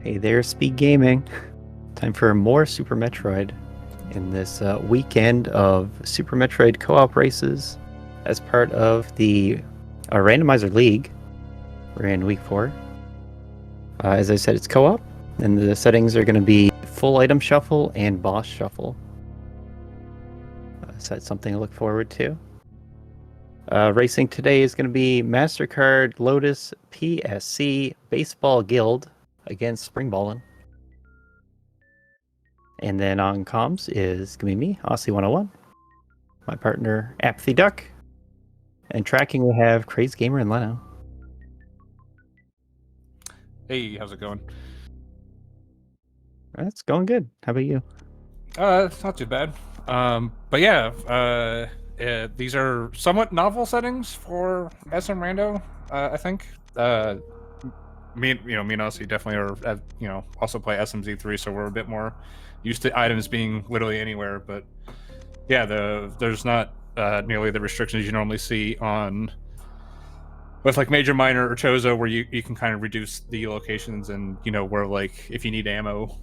Hey there, Speed Gaming. Time for more Super Metroid in this weekend of Super Metroid co-op races as part of the Randomizer League. We're in week 4. As I said, it's co-op, and the settings are going to be full item shuffle and boss shuffle. So that's something to look forward to. Racing today is going to be Mastercard, Lotus, PSC, Baseball Guild against Spring Ballin. And then on comms is going to be me, Aussie101, my partner, Apathy Duck, and tracking we have Crazy Gamer and Leno. Hey, how's it going? It's going good. How about you? It's not too bad. But yeah, these are somewhat novel settings for SM Rando. I think. Me and Aussie definitely are. Also play SMZ3, so we're a bit more used to items being literally anywhere. But yeah, there's not nearly the restrictions you normally see on with like Major, Minor, or Chozo, where you can kind of reduce the locations and where like if you need ammo,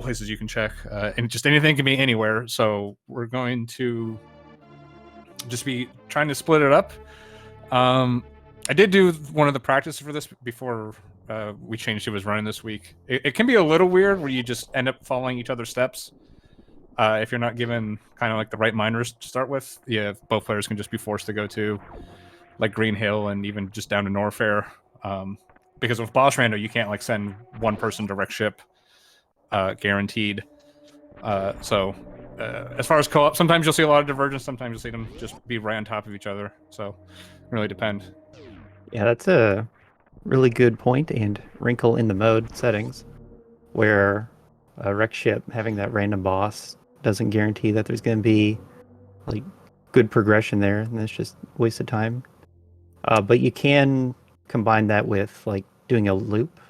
places you can check, and just anything can be anywhere. So we're going to just be trying to split it up. I did do one of the practices for this before we changed who was running this week. It can be a little weird where you just end up following each other's steps. If you're not given kind of like the right miners to start with, yeah, both players can just be forced to go to like Green Hill and even just down to Norfair. Because with Boss Rando, you can't like send one person direct ship guaranteed. So as far as co-op, sometimes you'll see a lot of divergence, sometimes you'll see them just be right on top of each other. So it really depends. Yeah, that's a really good point and wrinkle in the mode settings, where a wreck ship having that random boss doesn't guarantee that there's going to be like good progression there, and it's just a waste of time. But you can combine that with like doing a loop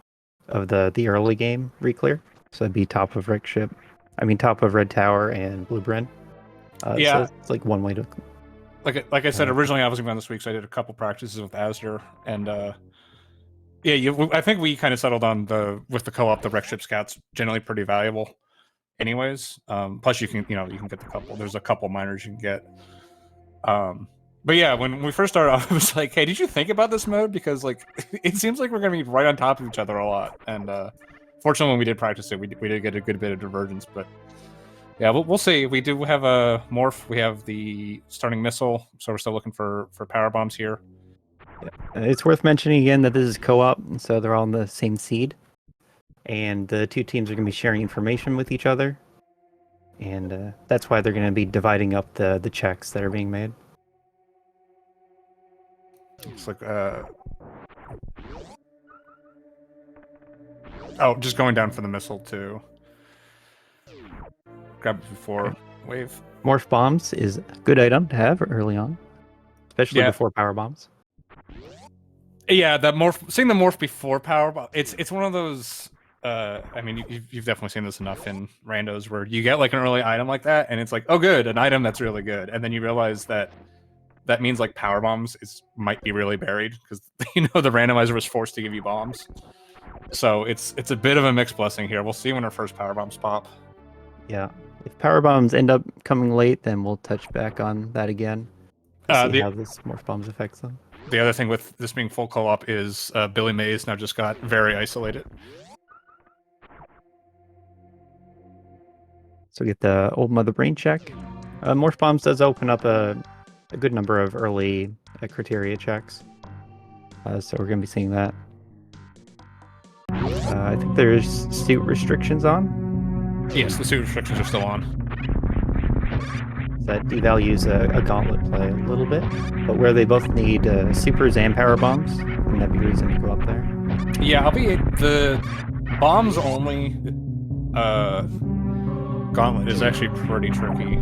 of the early game reclear. So that'd be top of Red Ship. I mean top of Red Tower and Blue Bren. Yeah. So it's like one way to. Like I said, originally I was going to be on this week, so I did a couple practices with Asder, and yeah, I think we kind of settled on with the co-op, the wreck ship scouts generally pretty valuable, anyways. Plus you can get the couple. There's a couple miners you can get. But yeah, when we first started off, I was like, hey, did you think about this mode? Because like it seems like we're gonna be right on top of each other a lot. And fortunately, when we did practice it, we did get a good bit of divergence. But yeah, we'll see. We do have a morph. We have the starting missile, so we're still looking for power bombs here. Yeah. It's worth mentioning again that this is co-op, so they're all in the same seed, and the two teams are going to be sharing information with each other, and that's why they're going to be dividing up the checks that are being made. Looks like oh, just going down for the missile too. Grab it before wave. Morph bombs is a good item to have early on, especially before power bombs. Yeah, that morph. Seeing the morph before power bomb, it's one of those. I mean, you've definitely seen this enough in randos where you get like an early item like that, and it's like, oh, good, an item that's really good, and then you realize that means like power bombs might be really buried because the randomizer was forced to give you bombs. So it's a bit of a mixed blessing here. We'll see when our first power bombs pop. Yeah, if power bombs end up coming late, then we'll touch back on that again. See how this morph bombs affects them. The other thing with this being full co-op is Billy Mays now just got very isolated. So get the old mother brain check. Morph bombs does open up a good number of early criteria checks. So we're going to be seeing that. I think there's suit restrictions on. Yes, the suit restrictions are still on. That devalues a gauntlet play a little bit, but where they both need supers and power bombs, and that'd be reason to go up there. Yeah, albeit the bombs only gauntlet is actually pretty tricky.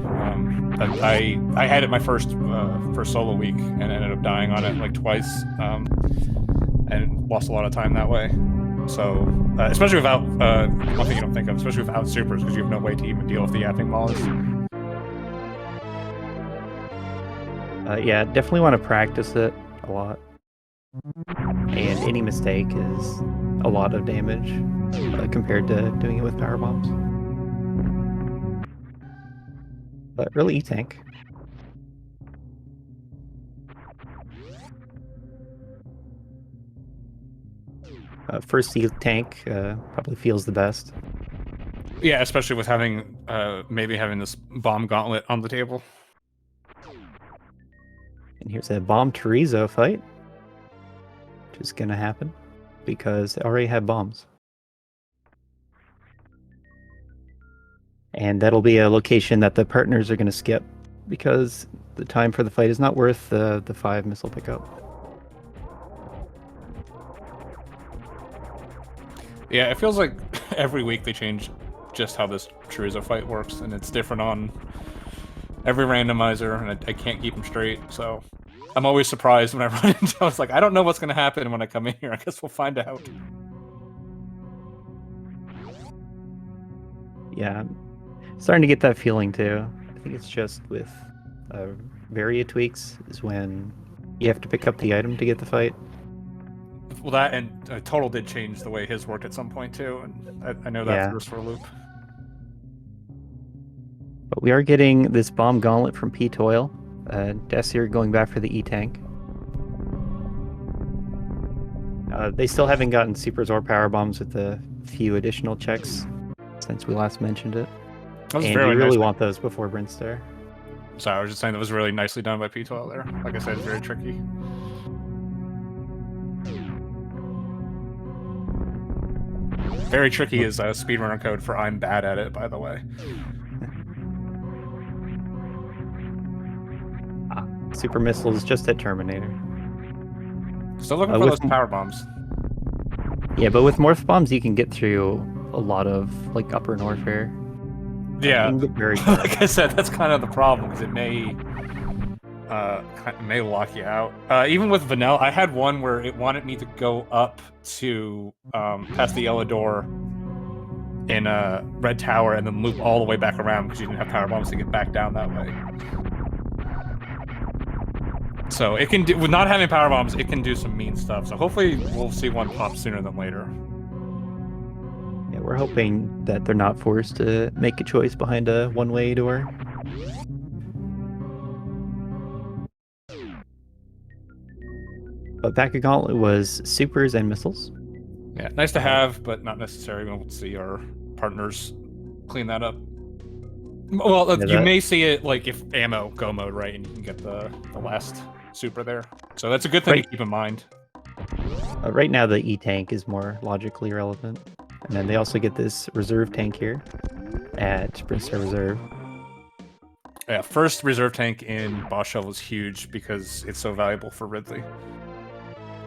I had it my first solo week and ended up dying on it like twice, and lost a lot of time that way. So especially without one thing you don't think of, especially without supers, because you have no way to even deal with the yapping mollies. Yeah, definitely want to practice it a lot. And any mistake is a lot of damage. compared to doing it with power bombs. But really, E-Tank. First E-Tank probably feels the best. Yeah, especially with having maybe having this bomb gauntlet on the table. And here's a bomb Chorizo fight, which is gonna happen because they already have bombs. And that'll be a location that the partners are gonna skip because the time for the fight is not worth the 5 missile pickup. Yeah, it feels like every week they change just how this chorizo fight works, and it's different on every randomizer, and I can't keep them straight, so I'm always surprised when I run into it. I was like, I don't know what's going to happen when I come in here. I guess we'll find out. Yeah, I'm starting to get that feeling too. I think it's just with Varia tweaks is when you have to pick up the item to get the fight. Well, that and Total did change the way his worked at some point too, and I know that Yeah. threw us for a loop. But we are getting this bomb gauntlet from P-Toil. Desier going back for the E-Tank. They still haven't gotten Supers or Power Bombs with the few additional checks since we last mentioned it. That was And very you really nicely- want those before Brinster. Sorry, I was just saying that was really nicely done by P12 there. Like I said, it's very tricky. Very tricky is speedrunner code for I'm bad at it, by the way. Super Missiles just at Terminator. Still looking for with those power bombs. Yeah, but with Morph Bombs you can get through a lot of like upper Norfair. You Yeah, can get very far. like I said, that's kind of the problem because it may lock you out. Even with vanilla, I had one where it wanted me to go up to past the yellow door in Red Tower and then loop all the way back around because you didn't have power bombs to get back down that way. So it can do, with not having power bombs, it can do some mean stuff. So hopefully we'll see one pop sooner than later. Yeah, we're hoping that they're not forced to make a choice behind a one-way door. But Back of Gauntlet was supers and missiles. Yeah, nice to have, but not necessary. We'll see our partners clean that up. Well, Yeah, you may see it like if ammo go mode, right, and you can get the last super there. So that's a good thing to keep in mind. Right now, the E-Tank is more logically relevant. And then they also get this reserve tank here at Brinster Reserve. Yeah, first reserve tank in Boss Shovel is huge because it's so valuable for Ridley.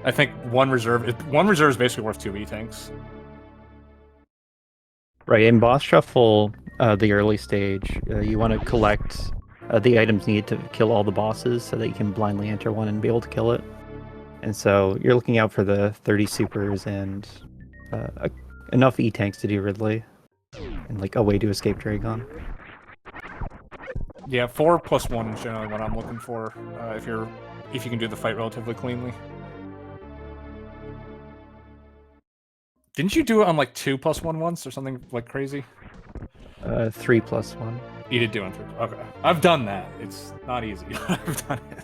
I think one reserve is basically worth 2 E-Tanks. Right, in Boss Shuffle, the early stage, you want to collect the items needed to kill all the bosses so that you can blindly enter one and be able to kill it. And so you're looking out for the 30 supers and enough E-Tanks to do Ridley. And like a way to escape Dragon. Yeah, 4+1 is generally what I'm looking for if you can do the fight relatively cleanly. Didn't you do it on like 2+1 once or something like crazy? 3+1. You did do it on 3. Okay, I've done that. It's not easy. I've done it.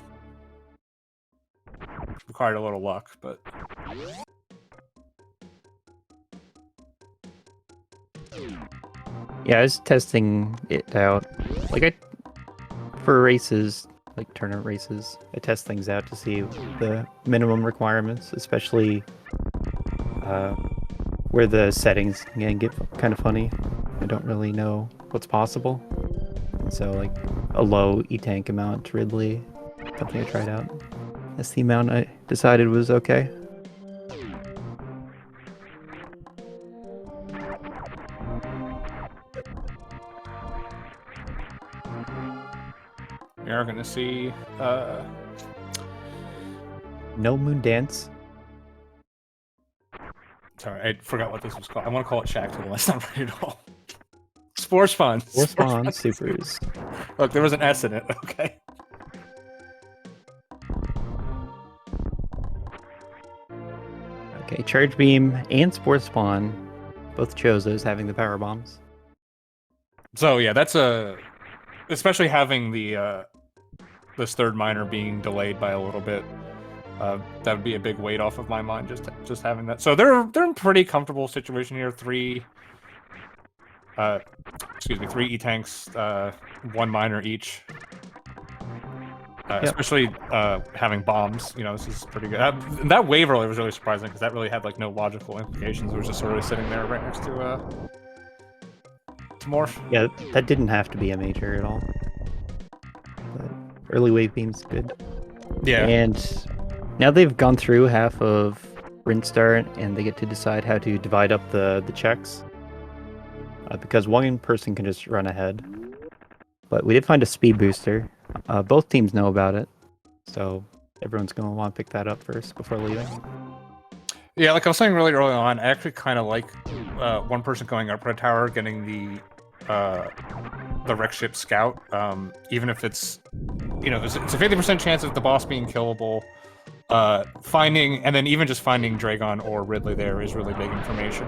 Required a little luck, but. Yeah, I was testing it out. For races, like tournament races, I test things out to see the minimum requirements, especially where the settings can get kind of funny. I don't really know what's possible. And so like a low E-Tank amount to Ridley, something I tried out. That's the amount I decided was okay. We are going to see No Moon Dance. Sorry, I forgot what this was called. I want to call it Shack Tool. That's not right at all. Spore Spawn. Or Spawn Supers. Look, there was an S in it. Okay. Okay, Charge Beam and Spore Spawn both Chozos having the power bombs. So yeah, that's especially having the this third miner being delayed by a little bit. That would be a big weight off of my mind, just having that. So they're in pretty comfortable situation here. Three E-tanks, one miner each. Especially having bombs, you know, this is pretty good. That wave earlier was really surprising because that really had like no logical implications. It was just sort of sitting there right next to Morph. Yeah, that didn't have to be a major at all. But early wave beam's good. Yeah. And now they've gone through half of Rinstar, and they get to decide how to divide up the checks. Because one person can just run ahead. But we did find a speed booster. Both teams know about it, so everyone's going to want to pick that up first before leaving. Yeah, like I was saying really early on, I actually kind of like one person going up Red Tower, getting the wreck ship scout, even if it's, you know, it's a 50% chance of the boss being killable. And then even just finding Dragon or Ridley there is really big information.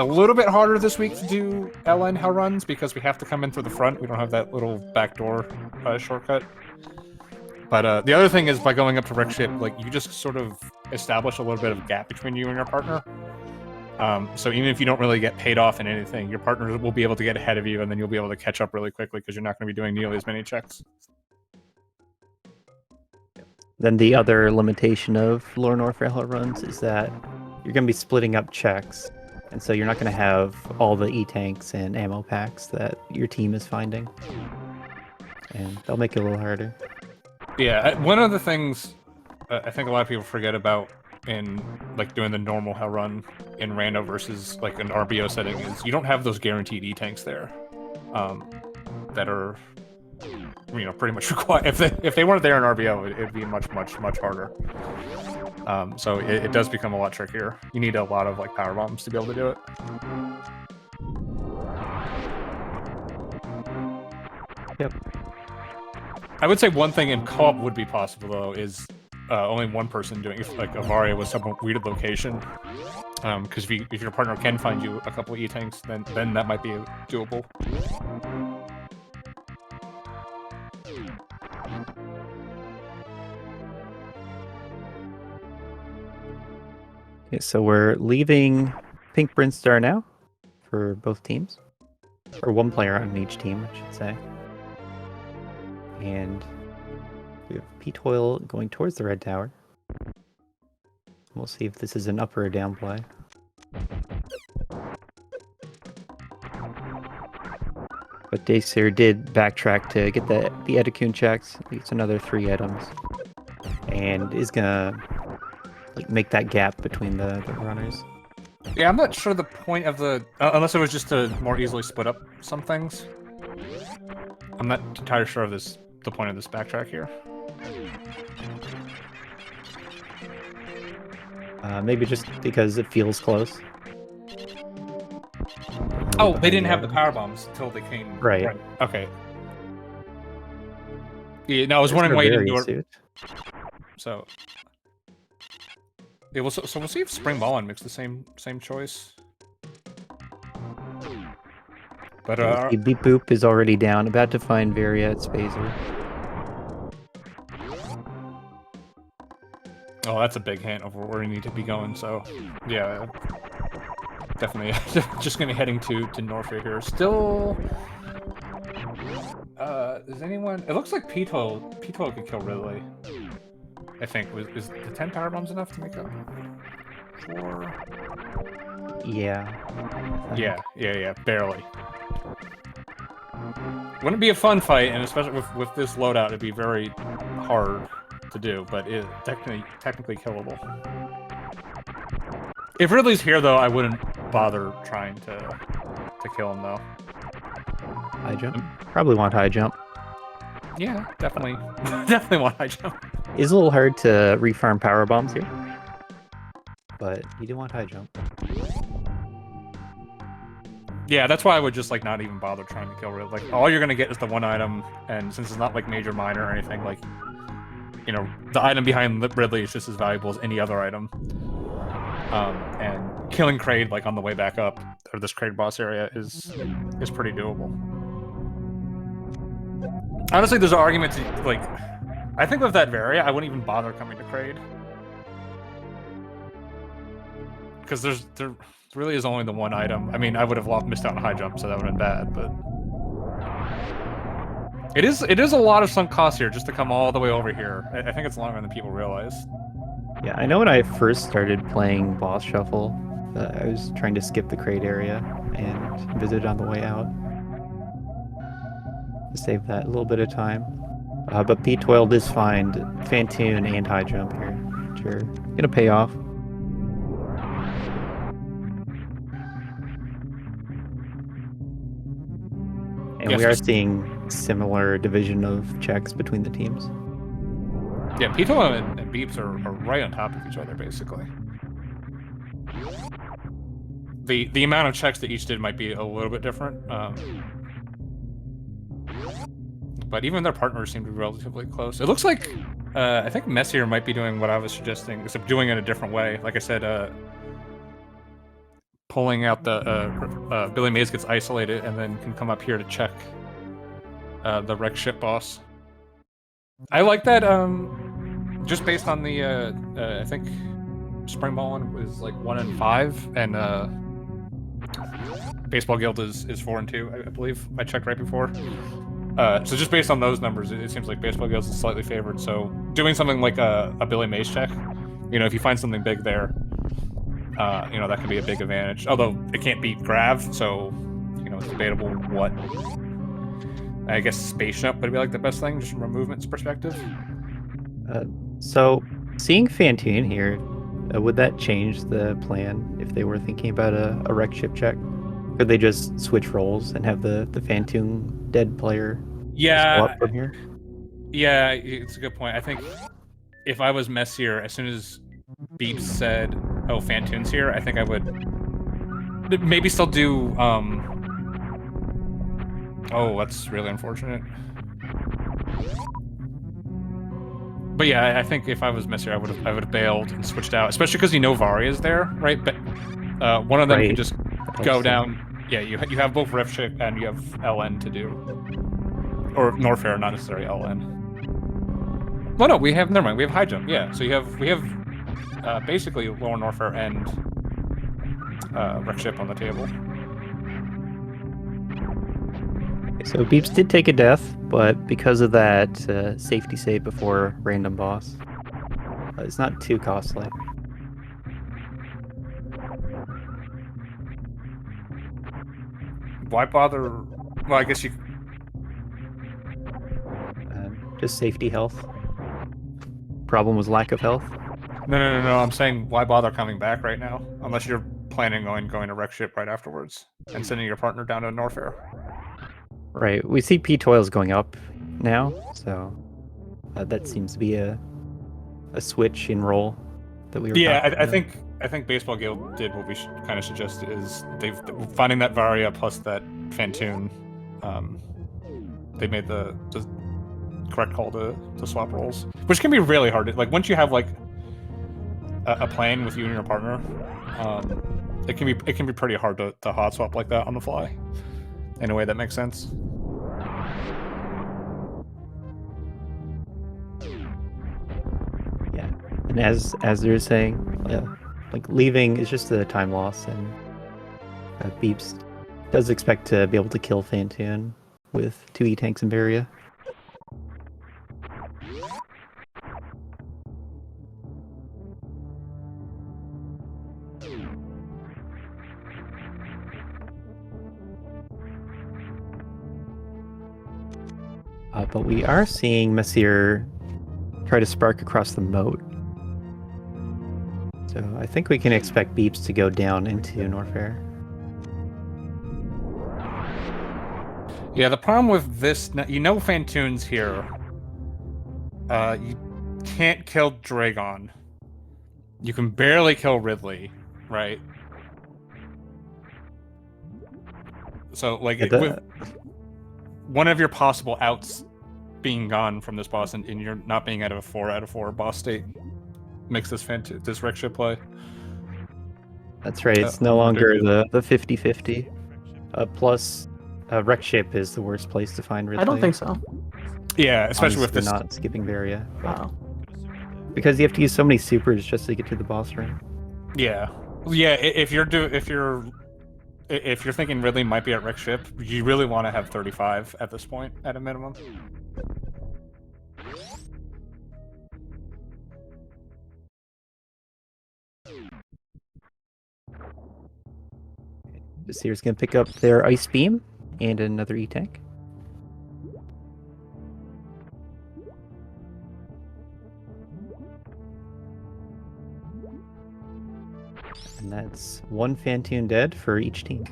A little bit harder this week to do LN hell runs because we have to come in through the front. We don't have that little backdoor shortcut. But the other thing is by going up to wreck ship, like you just sort of establish a little bit of a gap between you and your partner. So even if you don't really get paid off in anything, your partner will be able to get ahead of you, and then you'll be able to catch up really quickly because you're not going to be doing nearly as many checks. Then the other limitation of Lower North Rail runs is that you're going to be splitting up checks. And so you're not going to have all the E-tanks and ammo packs that your team is finding. And that'll make it a little harder. Yeah, one of the things I think a lot of people forget about in like doing the normal hell run in Rando versus like an RBO setting is you don't have those guaranteed E-tanks there that are, you know, pretty much required. If they weren't there in RBO, it'd be much harder. So it does become a lot trickier. You need a lot of like power bombs to be able to do it. Yep. I would say one thing in co-op would be possible though is only one person doing it, like Avaria was some weird location. Because if your partner can find you a couple of E-tanks, then that might be doable. Okay, so we're leaving Pink Brinstar now for both teams. Or one player on each team, I should say. And we have P-Toil going towards the red tower. We'll see if this is an up or a down play. But Dacer did backtrack to get the Edikun checks. It's another 3 items. And is gonna like make that gap between the runners. Yeah, I'm not sure the point of the... unless it was just to more easily split up some things. I'm not entirely sure of the point of this backtrack here. Maybe just because it feels close. Oh, they didn't have the power bombs until they came... Right. Okay. Yeah, no, I was wondering why you didn't do it. So... Yeah, well, so we'll see if Spring Ballin makes the same choice. But Beep Boop is already down, about to find Varia at Spazer. Oh, that's a big hint of where we need to be going. So, yeah, definitely just gonna be heading to Norfolk here. Still, is anyone? It looks like P-Toil could kill Ridley. I think is the 10 power bombs enough to make up 4? Yeah. Yeah, barely. Wouldn't be a fun fight, and especially with this loadout, it'd be very hard to do, but it technically killable. If Ridley's here, though, I wouldn't bother trying to kill him, though. High jump? Probably want high jump. Yeah, definitely want high jump. It's a little hard to refarm power bombs here, but you do want high jump. Yeah, that's why I would just like not even bother trying to kill Ridley. Like all you're gonna get is the one item, and since it's not like major minor or anything, like, you know, the item behind Ridley is just as valuable as any other item. and killing Kraid like on the way back up, or this Kraid boss area is pretty doable. Honestly, there's an argument to, like, I think with that Varia, I wouldn't even bother coming to Kraid. Because there really is only the one item. I mean, I would have missed out on high jump, so that would have been bad, but... It is a lot of sunk cost here just to come all the way over here. I think it's longer than people realize. Yeah, I know when I first started playing Boss Shuffle, I was trying to skip the Kraid area and visit on the way out. To save that little bit of time. But P12 does find Fantoon and high jump here, which are gonna pay off. And we are seeing similar division of checks between the teams. Yeah, P12 and Beeps are right on top of each other, basically. The amount of checks that each did might be a little bit different. But even their partners seem to be relatively close. It looks like, I think Messier might be doing what I was suggesting, except doing it a different way. Like I said, pulling out the, Billy Mays gets isolated and then can come up here to check the wreck ship boss. I like that, just based on the, I think Spring Ballin was like 1 and 5, and Baseball Guild is 4 and 2, I believe. I checked right before. So just based on those numbers, it seems like Baseball Guild is slightly favored. So doing something like a Billy Mays check, you know, if you find something big there, you know, that can be a big advantage. Although it can't beat Grav, so, you know, it's debatable what. I guess Space Jump would be like the best thing, just from a movement perspective. So seeing Fantoon here, would that change the plan if they were thinking about a wreck ship check? Could they just switch roles and have the Fantoon dead player go up from here? Yeah, it's a good point. I think if I was Messier, as soon as Beeps said, "Oh, Fantoon's here," I think I would maybe still do. Oh, that's really unfortunate. But yeah, I think if I was Messier, I would have bailed and switched out, especially because you know Varia's there, right? But one of them can just go down. Yeah, you have both Ref Ship and you have LN to do, or Norfair, not necessarily LN. Well, no, we have never mind. We have high jump. Yeah, so we have basically lower Norfair and Ref Ship on the table. So Beeps did take a death, but because of that safety save before random boss, it's not too costly. Why bother? Well, I guess you. Just safety health. Problem was lack of health. No. I'm saying why bother coming back right now, unless you're planning on going to wreck ship right afterwards and sending your partner down to Norfair. Right. We see P12's going up now, so that seems to be a switch in role that we were. Yeah, I think Baseball Guild did what we kind of suggested, is they've finding that Varia plus that Fantoon. They made the correct call to swap roles, which can be really hard. Like once you have like a plan with you and your partner, it can be pretty hard to hot swap like that on the fly in a way that makes sense. Yeah, and as they're saying, like leaving is just a time loss, and Beeps does expect to be able to kill Fantoon with 2 E-tanks and Varia. But we are seeing Messier try to spark across the moat. So I think we can expect Beeps to go down into Norfair. Yeah, the problem with this, you know, Fantoon's here. You can't kill Dragon. You can barely kill Ridley, right? So, like, with one of your possible outs being gone from this boss, and you're not being out of a 4 out of 4 boss state, makes this wreck ship play. That's right. It's no longer the 50-50. Plus, wreck ship is the worst place to find rid. I don't think so. Yeah, especially with You're this. not skipping Varia. Wow. Because you have to use so many supers just to get to the boss room. Yeah, yeah. If you're thinking Ridley might be at wreck ship, you really want to have 35 at this point at a minimum. This here's going to pick up their ice beam and another E-tank. And that's one Fantoon dead for each team.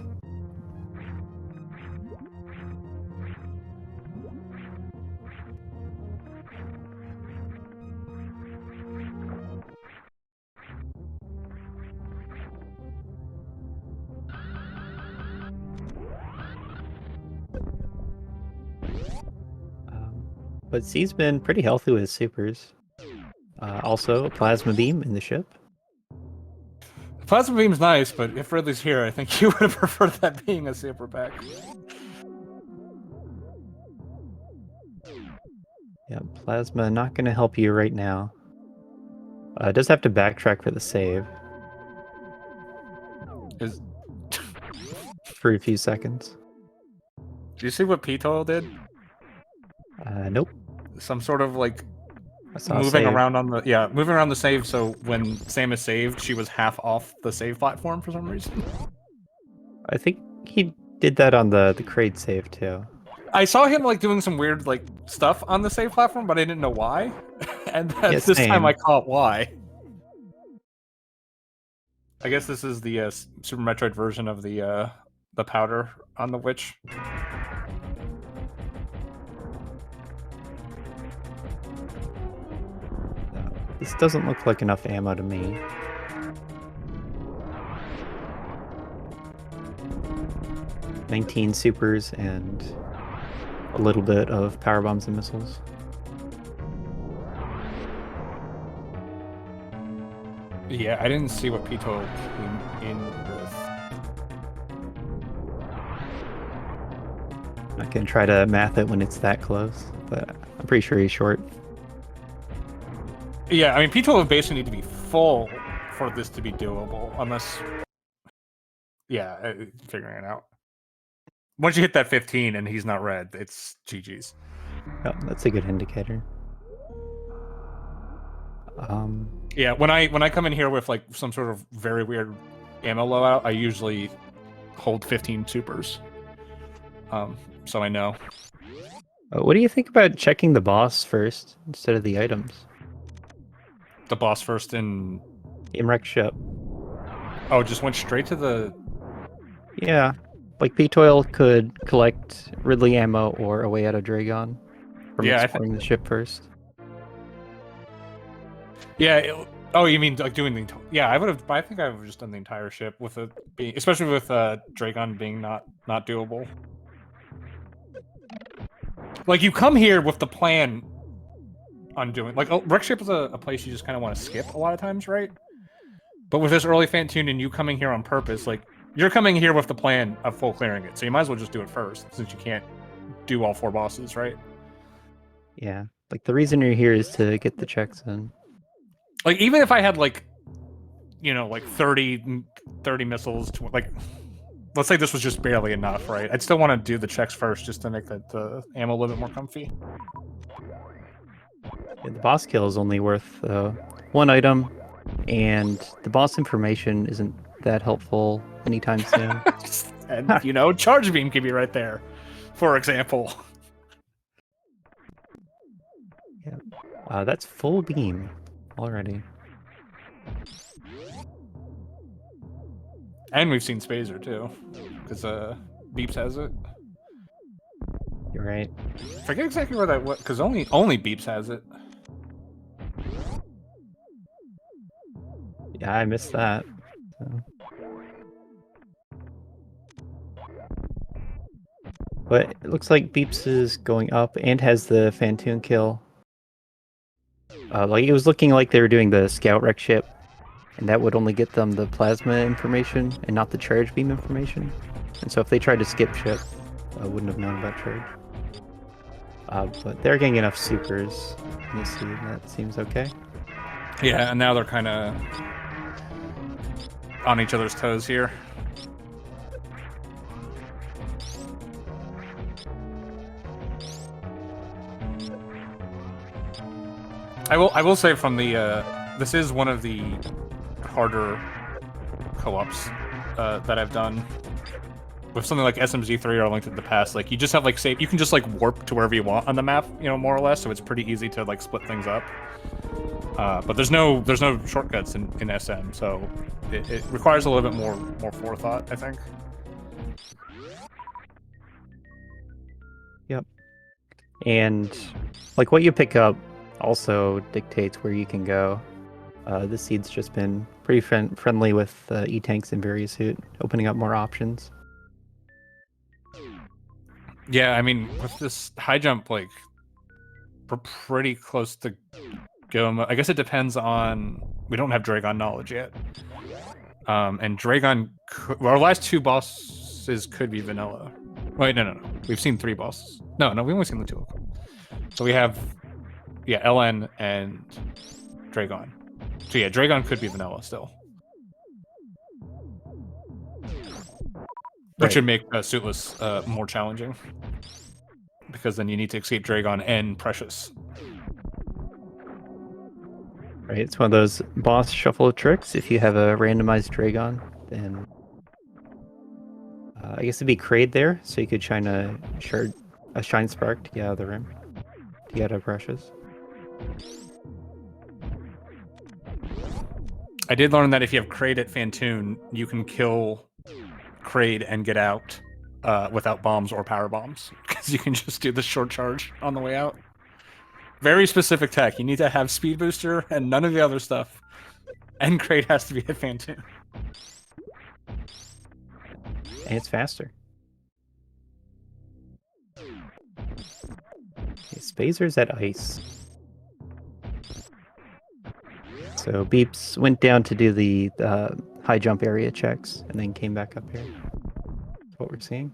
But C's been pretty healthy with his supers. Also, a plasma beam in the ship. Plasma beam's nice, but if Ridley's here, I think you would have preferred that being a super pack. Yeah, plasma not going to help you right now. Does have to backtrack for the save Is for a few seconds. Do you see what Pito did? Nope. Some sort of like I saw a moving save. around on the moving around the save. So when Samus saved, she was half off the save platform for some reason. I think he did that on the crate save too. I saw him like doing some weird like stuff on the save platform, but I didn't know why. And Yeah, this time same. I caught why. I guess this is the Super Metroid version of the powder on the witch. This doesn't look like enough ammo to me. "19 supers and a little bit of power bombs and missiles." Yeah, I didn't see what Pito came in with. I'm not gonna try to math it when it's that close, but I'm pretty sure he's short. Yeah, I mean, Pito would basically need to be full for this to be doable, unless... Yeah, figuring it out. Once you hit that 15 and he's not red, it's GG's. Oh, that's a good indicator. Yeah, when I come in here with like some sort of very weird ammo loadout, I usually hold 15 supers. So I know. What do you think about checking the boss first instead of the items? The boss first in... Wreck ship. Oh, just went straight to the... Yeah. Like P-Toil could collect Ridley ammo or a way out of Dragon from exploring the ship first. Yeah. Oh, you mean like doing the... Yeah, I would have... I think I would have just done the entire ship with it being... Especially with Dragon being not doable. Like, you come here with the plan on doing... Like, wreck ship is a place you just kind of want to skip a lot of times, right? But with this early Fantoon and you coming here on purpose, like, you're coming here with the plan of full clearing it. So you might as well just do it first, since you can't do all 4 bosses, right? Yeah. Like, the reason you're here is to get the checks in. Like, even if I had, like, you know, like 30 missiles, to, like, let's say this was just barely enough, right? I'd still want to do the checks first just to make the ammo a little bit more comfy. Yeah, the boss kill is only worth 1 item, and the boss information isn't that helpful anytime soon. And, you know, charge beam could be right there, for example. Yeah. That's full beam already. And we've seen Spazer, too, because Beeps has it. You're right. Forget exactly where that was, because only Beeps has it. Yeah, I missed that. So. But it looks like Beeps is going up and has the Fantoon kill. Like, it was looking like they were doing the scout wreck ship and that would only get them the plasma information and not the charge beam information. And so if they tried to skip ship, I wouldn't have known about charge. But they're getting enough supers in this seed, that seems okay. Yeah, and now they're kind of on each other's toes here. I will say from the this is one of the harder co-ops that I've done with something like SMZ3 or Link to the Past. Like you just have like you can just like warp to wherever you want on the map, you know, more or less. So it's pretty easy to like split things up. But there's no shortcuts in SM, so it requires a little bit more forethought, I think. Yep. And like what you pick up also dictates where you can go. This seed's just been pretty friendly with E-tanks and Variasuit, opening up more options. Yeah, I mean, with this high jump, like, we're pretty close to go. I guess it depends on... We don't have Dragon knowledge yet. And Dragon... our last 2 bosses could be vanilla. Wait, no. We've seen 3 bosses. No, we've only seen the 2 of them. So we have... Yeah, LN and Dragon. So yeah, Dragon could be vanilla still. Which should make Suitless more challenging. Because then you need to escape Dragon and Precious. Right, it's one of those boss shuffle of tricks. If you have a randomized Dragon, then I guess it'd be Kraid there, so you could shine a Shine Spark to get out of the rim. To get out of Precious. I did learn that if you have Kraid at Fantoon, you can kill Kraid and get out without bombs or power bombs, because you can just do the short charge on the way out. Very specific tech. You need to have speed booster and none of the other stuff, and Kraid has to be at Fantoon. And it's faster. Okay, Spazer's at ice. So Beeps went down to do the high jump area checks and then came back up here. That's what we're seeing.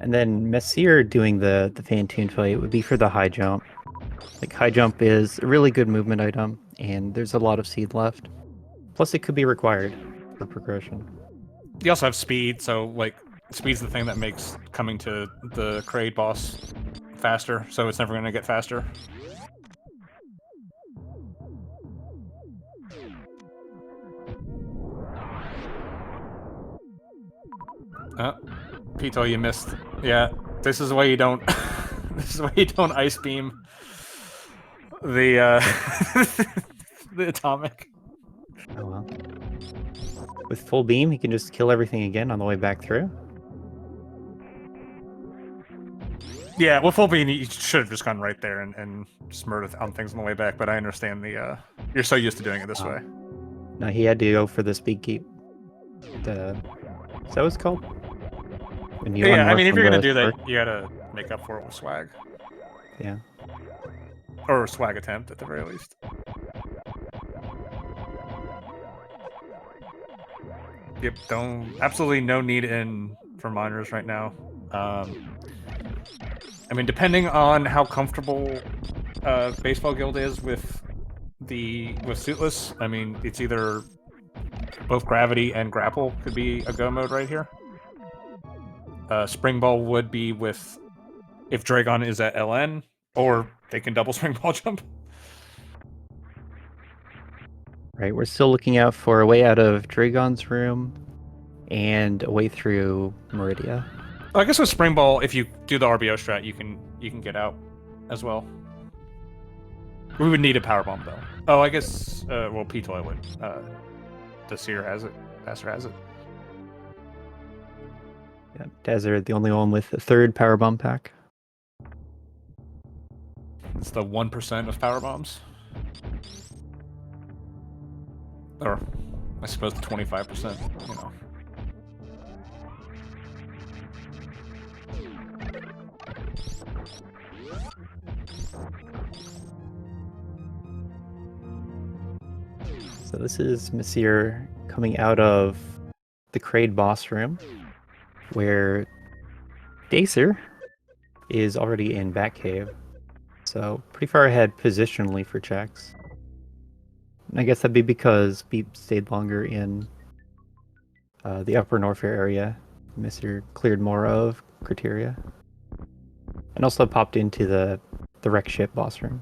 And then Messier doing the Fantoon fight would be for the high jump. Like high jump is a really good movement item, and there's a lot of seed left. Plus, it could be required for progression. You also have speed, so like speed's the thing that makes coming to the Kraid boss faster, so it's never going to get faster. Pito, you missed. Yeah, this is why you don't. This is why you don't ice beam the the atomic. Oh well. With full beam, he can just kill everything again on the way back through. Yeah, with full beam, you should have just gone right there and just murdered on things on the way back. But I understand the you're so used to doing it this way. No, he had to go for the speed keep. Is that what it's called? Yeah, I mean, if you're gonna do that, you gotta make up for it with swag. Yeah. Or swag attempt, at the very least. Yep, absolutely no need for miners right now. I mean, depending on how comfortable Baseball Guild is with Suitless, I mean, it's either both Gravity and Grapple could be a go mode right here. Spring Ball would be with if Dragon is at LN, or they can double Spring Ball jump. Right, we're still looking out for a way out of Dragon's room and a way through Meridia. I guess with Spring Ball, if you do the RBO strat, you can get out as well. We would need a power bomb though. Oh, I guess well, P-Toy would. Desir has it. Passer has it. Yeah, Desert, the only one with a third power bomb pack. It's the 1% of power bombs. Or, I suppose the 25%, you know. So this is Messir coming out of the Kraid boss room, where Dacer is already in Batcave. So pretty far ahead positionally for checks. And I guess that'd be because Beep stayed longer in the upper Norfair area. Messir cleared more of criteria. And also popped into the wreck ship boss room.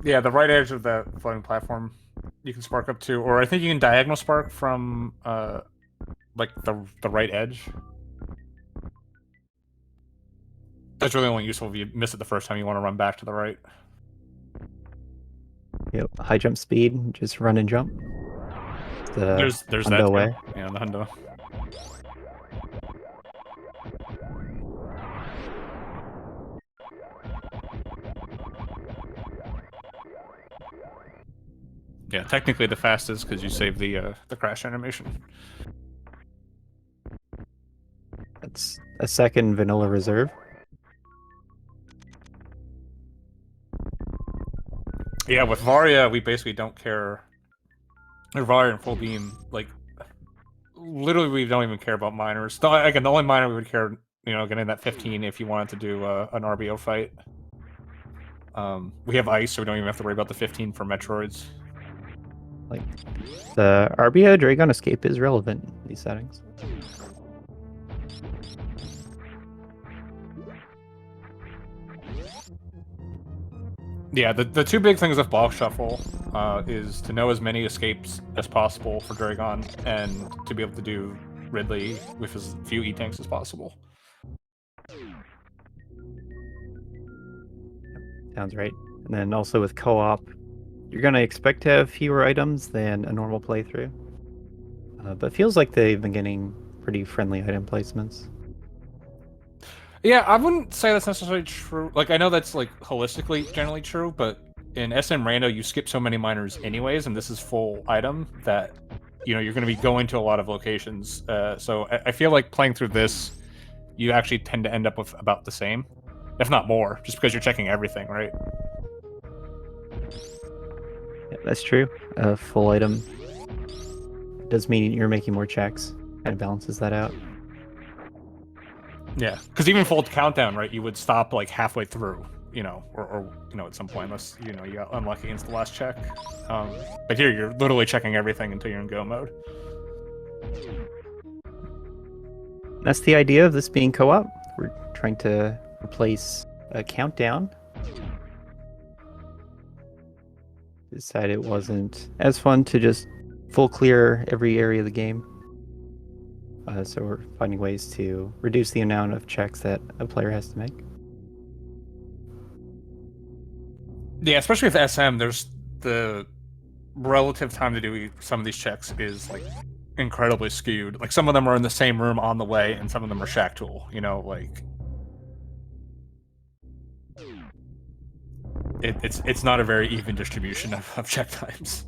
Yeah, the right edge of the floating platform you can spark up to, or I think you can diagonal spark from like the right edge. That's really only useful if you miss it the first time you want to run back to the right. Yep, high jump speed, just run and jump. There's that Hundo too. way. Yeah, the Hundo. Yeah, technically the fastest because you save the crash animation. That's a second vanilla reserve. Yeah, with Varia, we basically don't care. Or Varia and full beam, like, literally we don't even care about minors. Again, the only minor we would care, getting that 15 if you wanted to do an RBO fight. We have ice, so we don't even have to worry about the 15 for Metroids. Like, the RBO Dragon Escape is relevant in these settings. Yeah, the two big things of Box Shuffle is to know as many escapes as possible for Dragon, and to be able to do Ridley with as few E-tanks as possible. Sounds right. And then also with co-op, you're going to expect to have fewer items than a normal playthrough. But it feels like they've been getting pretty friendly item placements. Yeah, I wouldn't say that's necessarily true. Like, I know that's, like, holistically generally true, but in SM Rando, you skip so many minors anyways, and this is full item that, you're going to be going to a lot of locations. So I feel like playing through this, you actually tend to end up with about the same, if not more, just because you're checking everything, right? Yeah, that's true. Full item does mean you're making more checks. Kind of balances that out. Yeah, because even full countdown, right? You would stop like halfway through, or at some point, unless you got unlucky against the last check. But here, you're literally checking everything until you're in go mode. That's the idea of this being co-op. We're trying to replace a countdown. Decided it wasn't as fun to just full clear every area of the game. So we're finding ways to reduce the amount of checks that a player has to make. Yeah, especially with SM, there's the relative time to do some of these checks is like incredibly skewed. Like some of them are in the same room on the way, and some of them are Shack Tool. It's not a very even distribution of check times.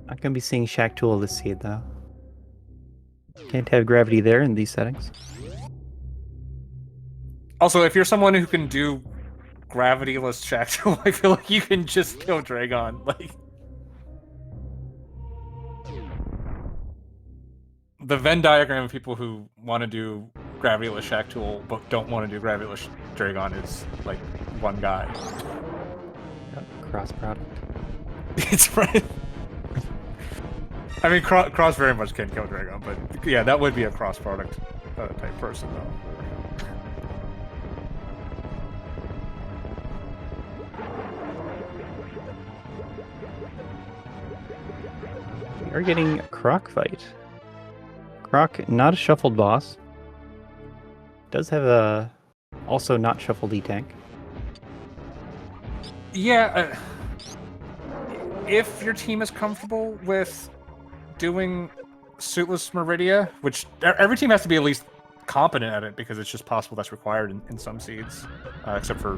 Not going to be seeing Shack Tool this seed, though. Can't have gravity there in these settings. Also, if you're someone who can do gravity-less Shack Tool, I feel like you can just kill Dragon. Like, the Venn diagram of people who want to do gravity-less Shack Tool but don't want to do gravity-less Dragon is like one guy. Yep, cross product. It's right. I mean, Cross very much can kill Dragon, but yeah, that would be a cross product type person, though. We are getting a Croc fight. Croc, not a shuffled boss. Does have a also not shuffled E-tank. Yeah, if your team is comfortable with doing suitless Meridia, which every team has to be at least competent at it because it's just possible that's required in some seeds, except for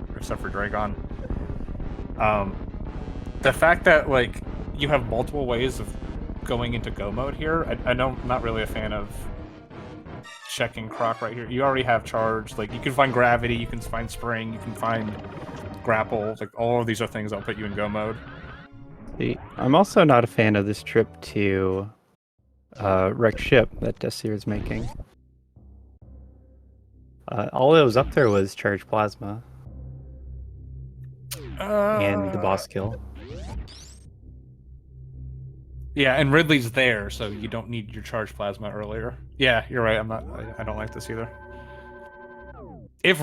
Dragon. The fact that like you have multiple ways of going into go mode here, I'm not really a fan of checking Croc right here. You already have charge. Like, you can find gravity, you can find spring, you can find grapple. Like, all of these are things that'll put you in go mode. See, I'm also not a fan of this trip to wrecked ship that Desir is making. All that was up there was charged plasma and the boss kill. Yeah, and Ridley's there, so you don't need your charged plasma earlier. Yeah, you're right. I don't like this either. If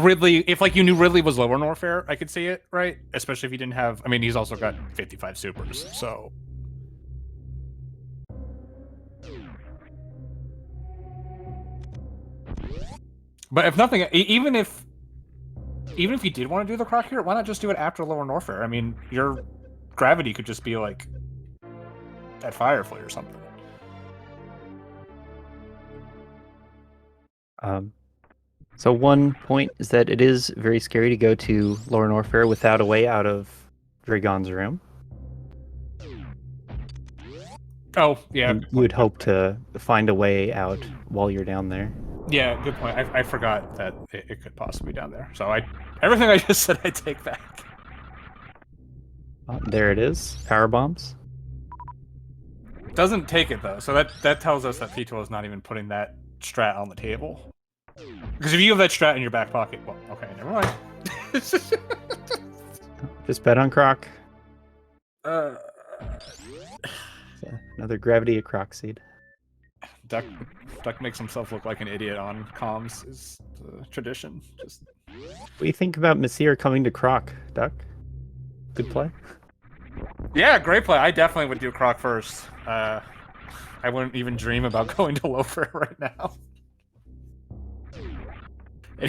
like you knew Ridley was lower Norfair, I could see it, right? Especially if you didn't have. I mean, he's also got 55 supers, so. But if nothing, even if you did want to do the Croc here, why not just do it after lower Norfair? I mean, your gravity could just be like at Firefly or something. So one point is that it is very scary to go to Lower Norfair without a way out of Dragon's room. Oh, yeah. And you would hope to find a way out while you're down there. Yeah, good point. I forgot that it could possibly be down there. So everything I just said I take back. There it is. Power bombs. Doesn't take it though, so that tells us that P12 is not even putting that strat on the table. Because if you have that strat in your back pocket, well, okay, never mind. Just bet on Croc. Another gravity of Croc seed. Duck makes himself look like an idiot on comms is the tradition. Just. What do you think about Messire coming to Croc, Duck? Good play. Yeah, great play. I definitely would do Croc first. I wouldn't even dream about going to Loafer right now.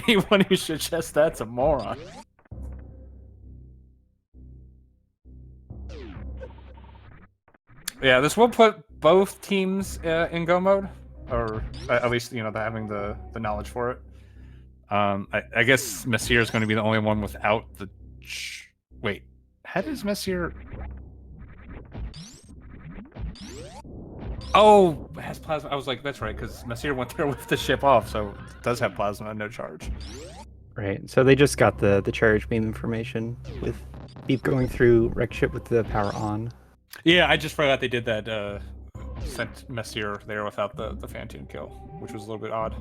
Anyone who suggests that's a moron. Yeah, this will put both teams in go mode, or at least having the knowledge for it. I guess Messire is going to be the only one without the. Wait, how does Messire? Oh, it has plasma. I was like, that's right, because Messire went there with the ship off, so it does have plasma and no charge. Right. So they just got the charge beam information with Beep going through wreck ship with the power on. Yeah, I just forgot they did that. Sent Messire there without the Phantoon kill, which was a little bit odd.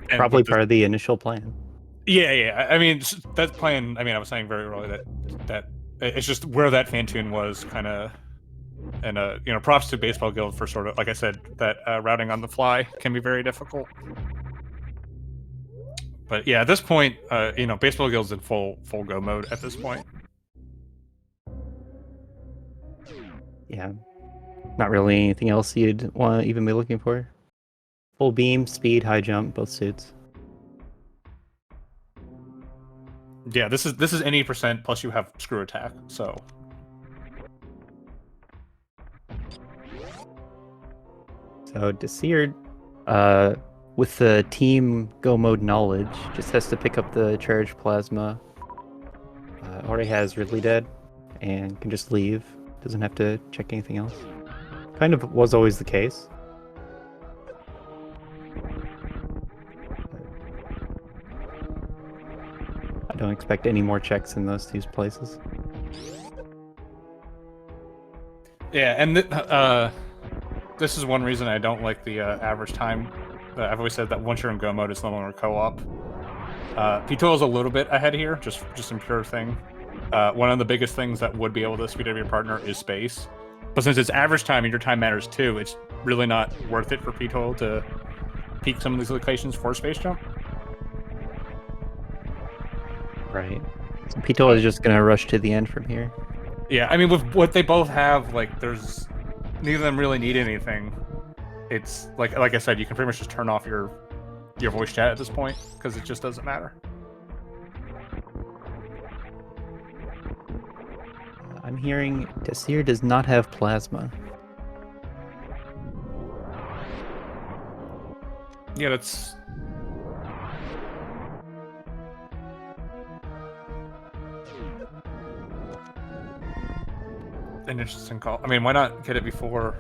Probably part of the initial plan. Yeah. I mean, that plan. I mean, I was saying very early that it's just where that Phantoon was, kind of, and props to Baseball Guild for sort of, like I said, that routing on the fly can be very difficult. But yeah, at this point, Baseball Guild's in full go mode at this point. Yeah, not really anything else you'd want to even be looking for. Full beam, speed, high jump, both suits. Yeah, this is any percent plus you have screw attack, so. So Desir, with the team go mode knowledge, just has to pick up the charged plasma. Already has Ridley dead, and can just leave. Doesn't have to check anything else. Kind of was always the case. I don't expect any more checks in those two places. Yeah, and this is one reason I don't like the average time. I've always said that once you're in go mode, it's no longer co-op. P12 is a little bit ahead here, just in pure thing. One of the biggest things that would be able to speed up your partner is space. But since it's average time and your time matters too, it's really not worth it for P12 to peak some of these locations for space jump. Right. So P12 is just going to rush to the end from here. Yeah, I mean, with what they both have, like, there's neither of them really need anything. It's like I said, you can pretty much just turn off your voice chat at this point because it just doesn't matter. I'm hearing Desir does not have plasma. Yeah, that's. An interesting call. I mean, why not get it before?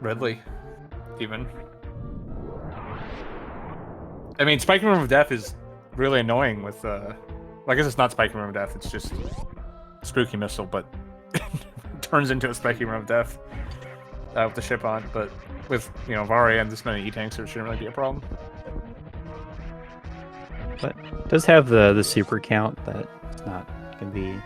Ridley, even. I mean, Spiking Room of Death is really annoying with, well, I guess it's not Spiking Room of Death, it's just Spooky Missile, but it turns into a Spiking Room of Death with the ship on, but with, you know, Varia and this many E-Tanks, there shouldn't really be a problem. But it does have the super count that it's not going to be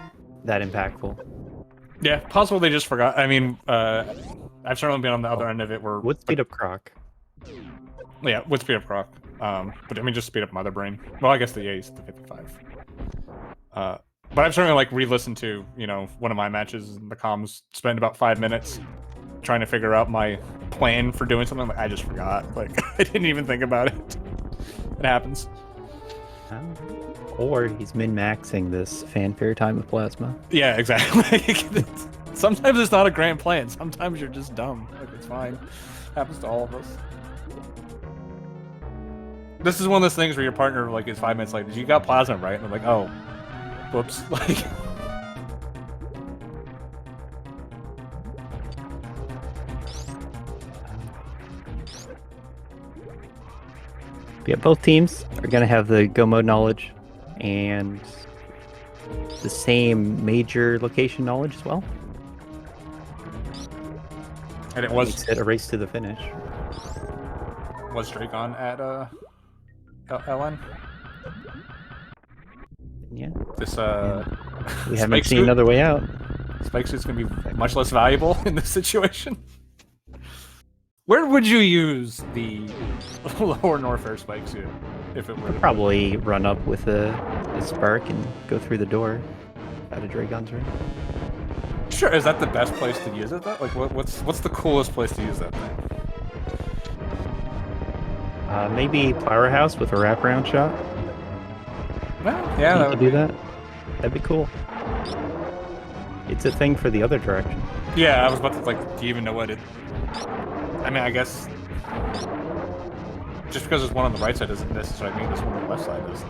that impactful. Yeah, possible they just forgot. I mean, I've certainly been on the other end of it where... Would speed up Croc. Yeah, would speed up Croc. But I mean, just speed up Mother Brain. Well, I guess the A's, the 55. But I've certainly, like, re-listened to, you know, one of my matches, and the comms spend about 5 minutes trying to figure out my plan for doing something. Like, I just forgot. Like, I didn't even think about it. It happens. Or he's min-maxing this fanfare time with Plasma. Yeah, exactly. Sometimes it's not a grand plan. Sometimes you're just dumb. Like, it's fine. Happens to all of us. This is one of those things where your partner, like, is 5 minutes like, you got Plasma, right? And they're like, oh, whoops. Like... Yeah, both teams are going to have the go mode knowledge and the same major location knowledge as well. And it was... Makes it a race to the finish. Was Drake on at LN? Yeah. This We haven't seen another way out. Spike Suit's gonna be much less valuable in this situation. Where would you use the lower Norfair Spike Suit if it were? Probably run up with a spark and go through the door out of Dragon's Ring. Sure, is that the best place to use it though? Like what's the coolest place to use that thing? Maybe Powerhouse with a wraparound shot. Well, yeah, that would do that. That'd be cool. It's a thing for the other direction. Yeah, I was about to like, do you even know what it? I mean, I guess just because there's one on the right side doesn't necessarily mean there's one on the left side, does it?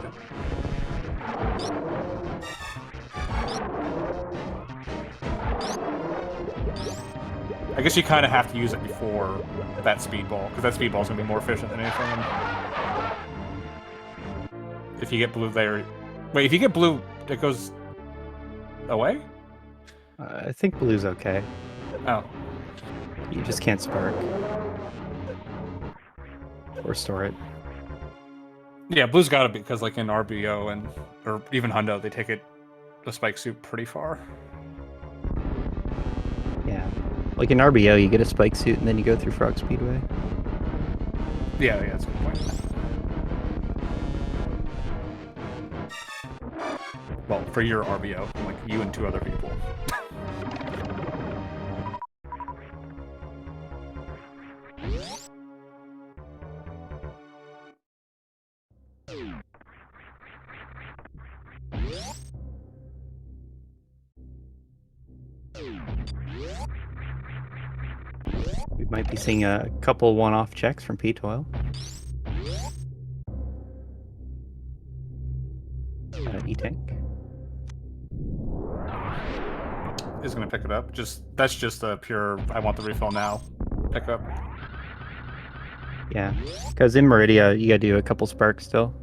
I guess you kind of have to use it before that speedball, because that speedball is going to be more efficient than anything. And if you get blue there... Wait, if you get blue, it goes away? I think blue's okay. Oh. You just can't spark. Or store it. Yeah, blue's got to be, because like in RBO and or even Hundo, they take it the Spike Suit pretty far. Yeah. Like in RBO, you get a Spike Suit and then you go through Frog Speedway. Yeah, that's a good point. Well, for your RBO, like you and 2 other people. We might be seeing a couple one-off checks from P-Toil. E-Tank. Is going to pick it up. That's just a pure, I want the refill now pickup. Yeah, because in Meridia, you gotta do a couple sparks still.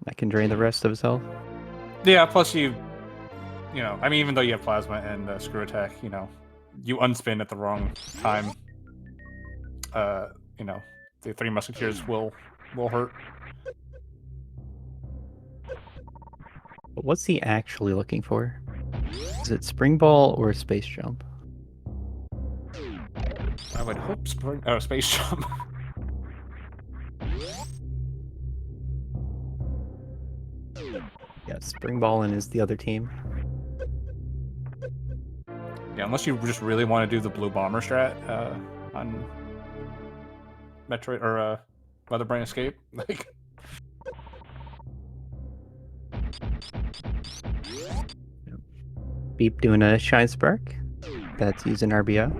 That can drain the rest of his health. Yeah, plus you know, I mean, even though you have Plasma and Screw Attack, you know, you unspin at the wrong time. You know, the 3 Musketeers will hurt. But what's he actually looking for? Is it Spring Ball or Space Jump? I would hope Space Jump. Yeah, Spring Ballin is the other team. Yeah, unless you just really want to do the blue bomber strat on Metroid or Mother Brain Escape, like. Beep doing a Shine Spark. That's using RBO.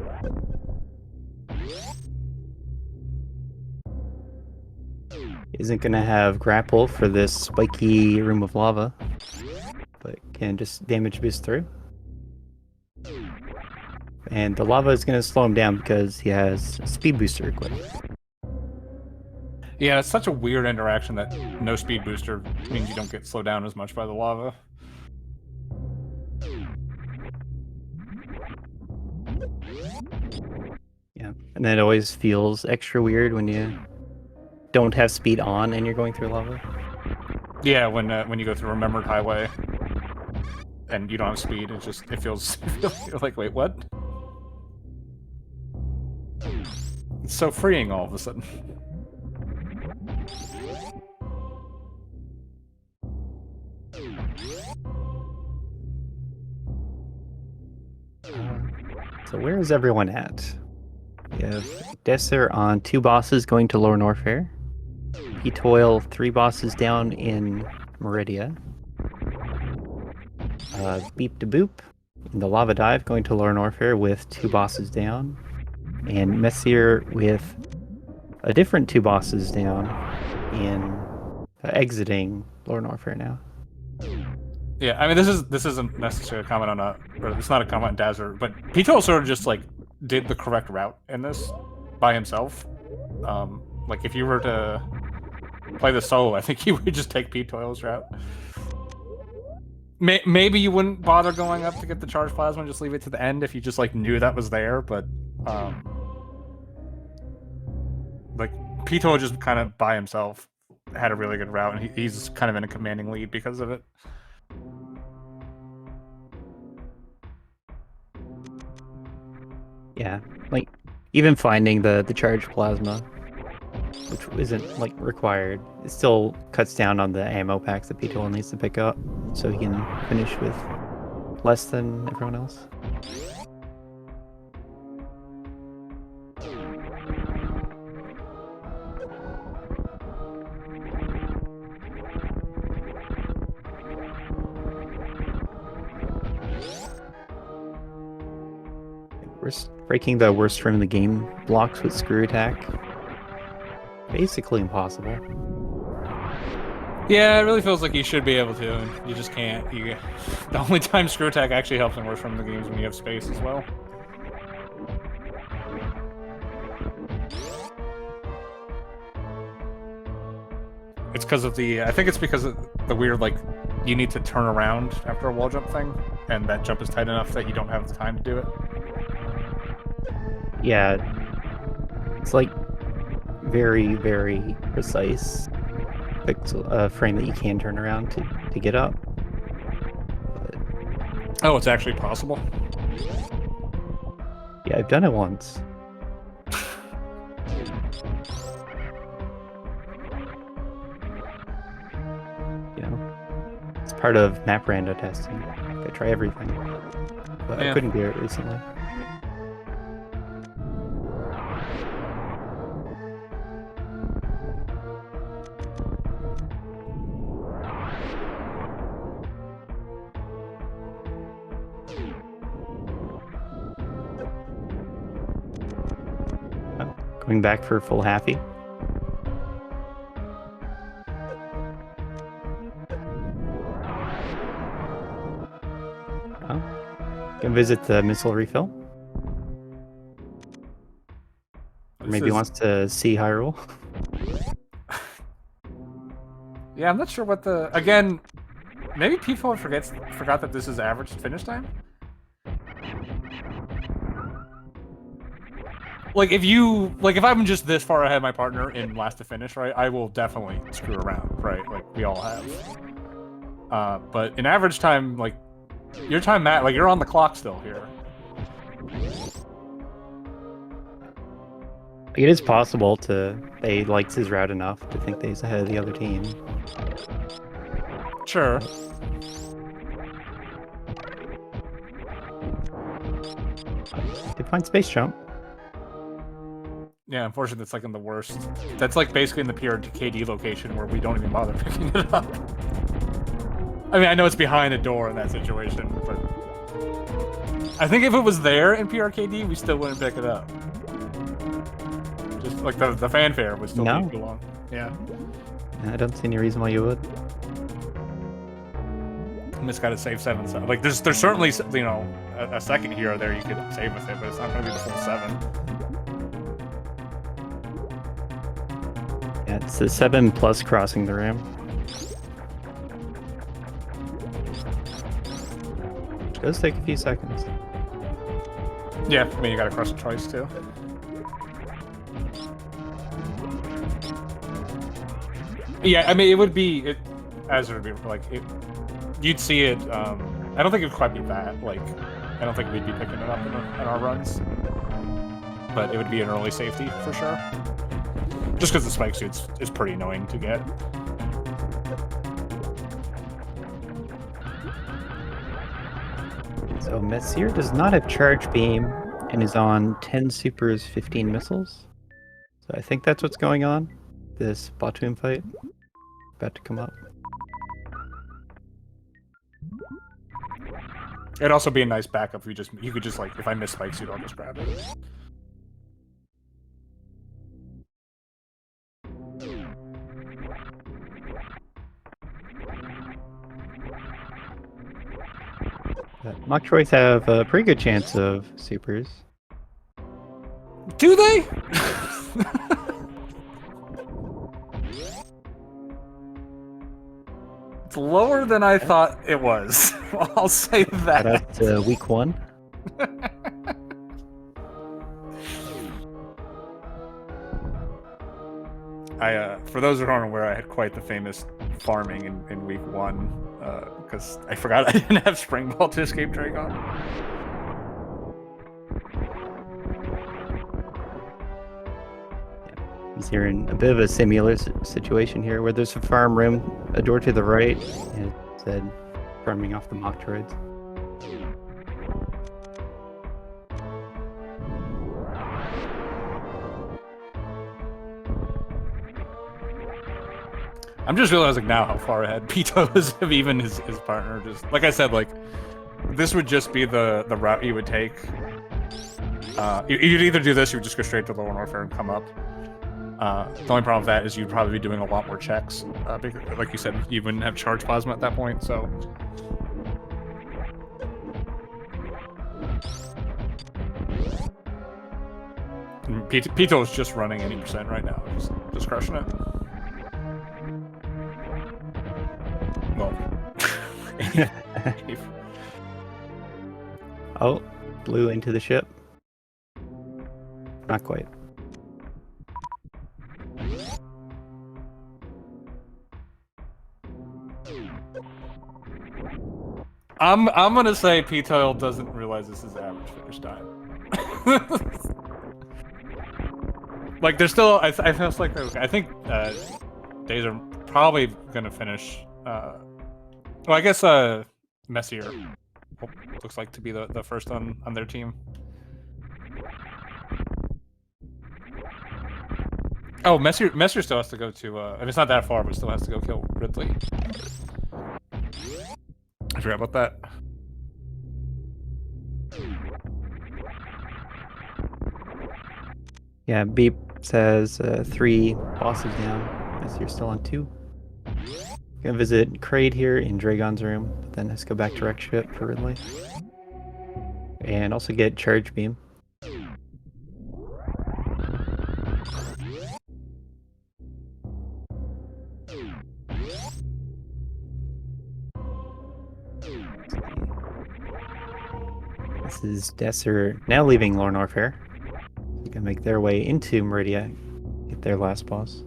Isn't gonna have grapple for this spiky Room of Lava, but can just damage boost through. And the lava is going to slow him down because he has a speed booster equipped. Yeah, it's such a weird interaction that no speed booster means you don't get slowed down as much by the lava. Yeah, and then it always feels extra weird when you don't have speed on and you're going through lava. Yeah, when you go through Remembered Highway and you don't have speed, it feels you're like, wait, what? It's so freeing all of a sudden. So where is everyone at? We have Desser on 2 bosses going to Lower Norfair. P-Toil 3 bosses down in Meridia. Beep to Boop in the Lava Dive going to Lower Norfair with 2 bosses down. And Messier with a different 2 bosses down in exiting Lower Norfair now. Yeah, I mean this isn't necessarily a comment on or it's not a comment on Dazzler, but P-Toil sort of just like did the correct route in this by himself. Like if you were to play the solo, I think he would just take P-Toil's route. Maybe you wouldn't bother going up to get the charged plasma and just leave it to the end if you just like knew that was there, but like P-Toil just kind of by himself had a really good route, and he's kind of in a commanding lead because of it. Yeah, like even finding the charged plasma, which isn't like required, it still cuts down on the ammo packs that P-Toil needs to pick up, so he can finish with less than everyone else. Breaking the worst room in the game blocks with screw attack. Basically impossible. Yeah, it really feels like you should be able to, and you just can't. The only time screw attack actually helps in worst room in the game is when you have space as well. It's because of I think it's because of the weird, like, you need to turn around after a wall jump thing, and that jump is tight enough that you don't have the time to do it. Yeah, it's like very, very precise pixel frame that you can turn around to get up. But, oh, it's actually possible? Yeah, I've done it once. You know, it's part of map rando testing. I try everything, but yeah. I couldn't do it recently. Going back for full happy. Oh. Can visit the missile refill. Or maybe wants to see Hyrule. Yeah, I'm not sure what again, maybe P-Toil forgot that this is average finish time? Like if I'm just this far ahead of my partner in last to finish, right, I will definitely screw around, right? Like we all have. But in average time, like your time, Matt, like you're on the clock still here. It is possible they liked his route enough to think that he's ahead of the other team. Sure. Did find space jump. Yeah, unfortunately, that's like in the worst. That's like basically in the PRKD location where we don't even bother picking it up. I mean, I know it's behind a door in that situation, but I think if it was there in PRKD, we still wouldn't pick it up. Just like the fanfare would still be too long. Yeah. I don't see any reason why you would. And it's got to save 7. So like, there's certainly, you know, a second hero there you could save with it, but it's not going to be the full 7. Yeah, it's the 7 plus crossing the ram. Which does take a few seconds. Yeah, I mean, you got to cross it twice, too. Yeah, I mean, it would be... as it would be, like, you'd see it... I don't think it would quite be that. Like, I don't think we'd be picking it up in our runs. But it would be an early safety, for sure. Just because the spike suit is pretty annoying to get. So Messier does not have charge beam and is on 10 supers, 15 missiles. So I think that's what's going on. This Batoon fight about to come up. It'd also be a nice backup if you could just like, if I miss spike suit, I'll just grab it. Mock Troys have a pretty good chance of supers. Do they? It's lower than I thought it was. I'll say that. Shout out to week 1. For those who aren't aware, I had quite the famous farming in week 1 because I forgot I didn't have Spring Ball to escape Dragon. He's here in a bit of a similar situation here where there's a farm room, a door to the right, and it said farming off the mock droids. I'm just realizing now how far ahead Pito is of even his partner. Just like I said, like this would just be the route you would take. You'd either do this, you would just go straight to Lower Warfare and come up. The only problem with that is you'd probably be doing a lot more checks. Because, like you said, you wouldn't have charge plasma at that point, so. Pito is just running 80% right now, just crushing it. Well, oh, blew into the ship. Not quite. I'm gonna say Pito doesn't realize this is average finish time. Like there's still, I feel like I think days are probably gonna finish. Well, I guess Messier looks like to be the first on their team. Oh, Messier still has to go to. And it's not that far, but still has to go kill Ridley. I forgot about that. Yeah, Beep says 3 bosses down. Messier's still on 2. Gonna visit Kraid here in Dragon's room, but then has to go back to Wreck Ship for Ridley. And also get Charge Beam. This is Desser now leaving Lower Warfare. They can make their way into Meridia, get their last boss.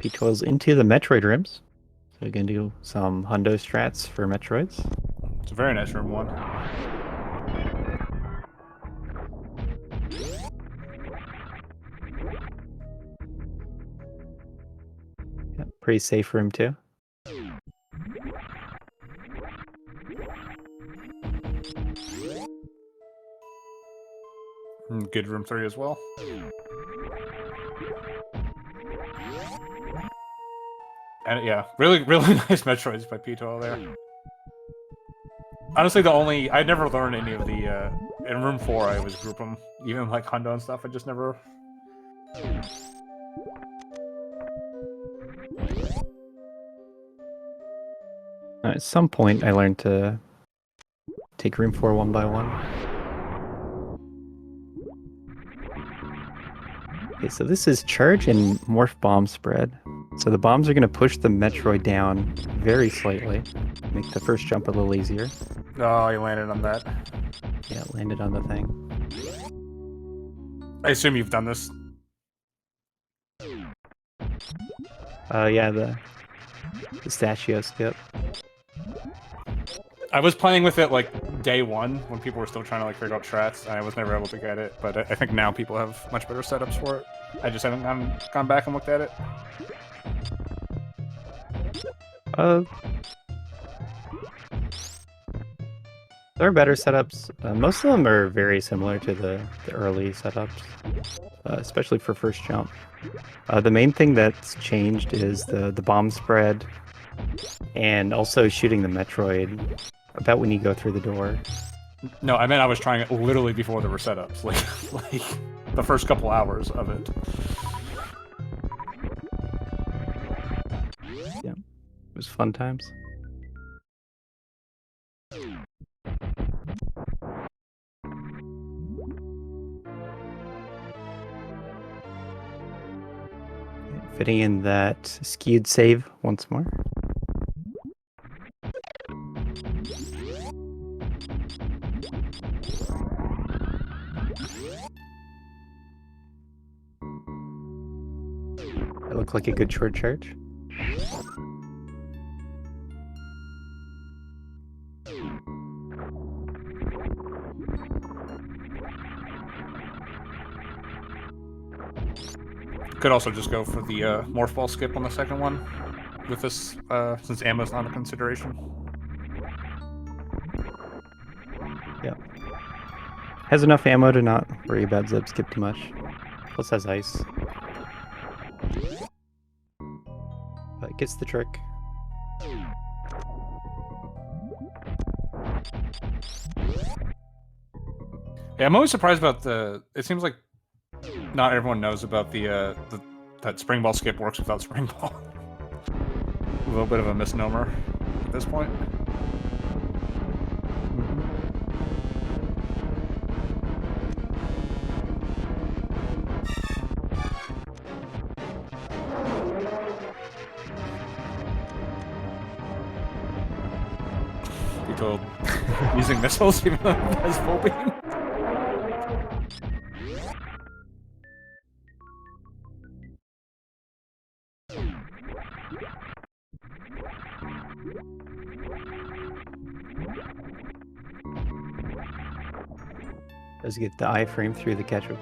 P12's into the Metroid rooms. So we can do some hundo strats for Metroids. It's a very nice room 1. Yep, pretty safe room too. Good room 3 as well. And yeah, really nice Metroids by Pito there. Honestly, I never learned any of the, in room 4 I always group them, even like Hundo and stuff, I just never... At some point, I learned to take room 4 one by one. Okay, so this is charge and morph bomb spread. So the bombs are going to push the Metroid down very slightly, make the first jump a little easier. Oh, you landed on that. Yeah, it landed on the thing. I assume you've done this. Yeah, the pistachio skip. I was playing with it like day 1 when people were still trying to like figure out strats. I was never able to get it, but I think now people have much better setups for it. I just haven't gone back and looked at it. There are better setups. Most of them are very similar to the early setups, especially for first jump. The main thing that's changed is the bomb spread, and also shooting the Metroid about when you go through the door. No, I meant I was trying it literally before there were setups, like the first couple hours of it. Yeah, it was fun times. Fitting in that skewed save once more. That looked like a good short charge. Could also just go for the morph ball skip on the second one with this, since ammo's not a consideration. Yeah. Has enough ammo to not worry about Zeb skip too much. Plus has ice. But gets the trick. Yeah, I'm always surprised about it seems like not everyone knows about that spring ball skip works without spring ball. A little bit of a misnomer at this point. Be told using missiles even though it has full beam. Does get the iframe through the ketchup.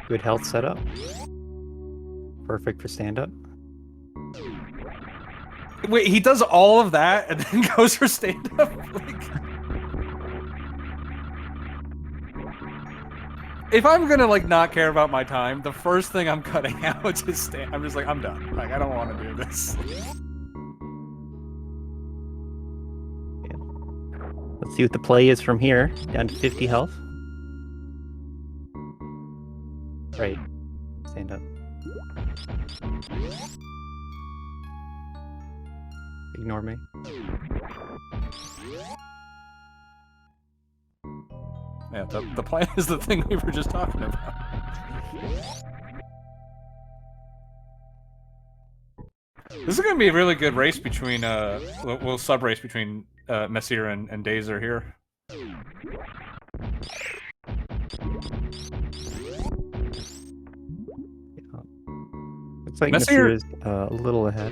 Good health setup. Perfect for stand-up. Wait, he does all of that and then goes for stand-up? Like... If I'm gonna like not care about my time, the first thing I'm cutting out is stand. I'm just like, I'm done. Like, I don't want to do this. Yeah. Let's see what the play is from here. Down to 50 health. Right. Stand up. Ignore me. Yeah, the plan is the thing we were just talking about. This is going to be a really good race between, we'll sub-race between Messir and Dazer here. Looks like Messir is a little ahead.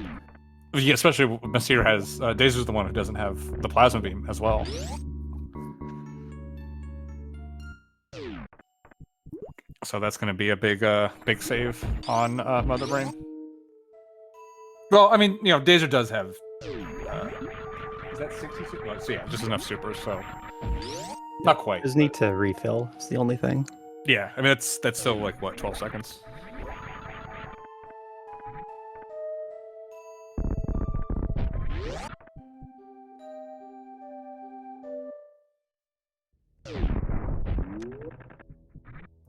Yeah, especially Messir has, Dazer's the one who doesn't have the plasma beam as well. So that's going to be a big save on Mother Brain. Well, I mean, you know, Dazer does have... is that 60 supers? Well, so yeah, just enough supers, so... Not quite. Just need to refill, it's the only thing. Yeah, I mean, that's still, like, what, 12 seconds?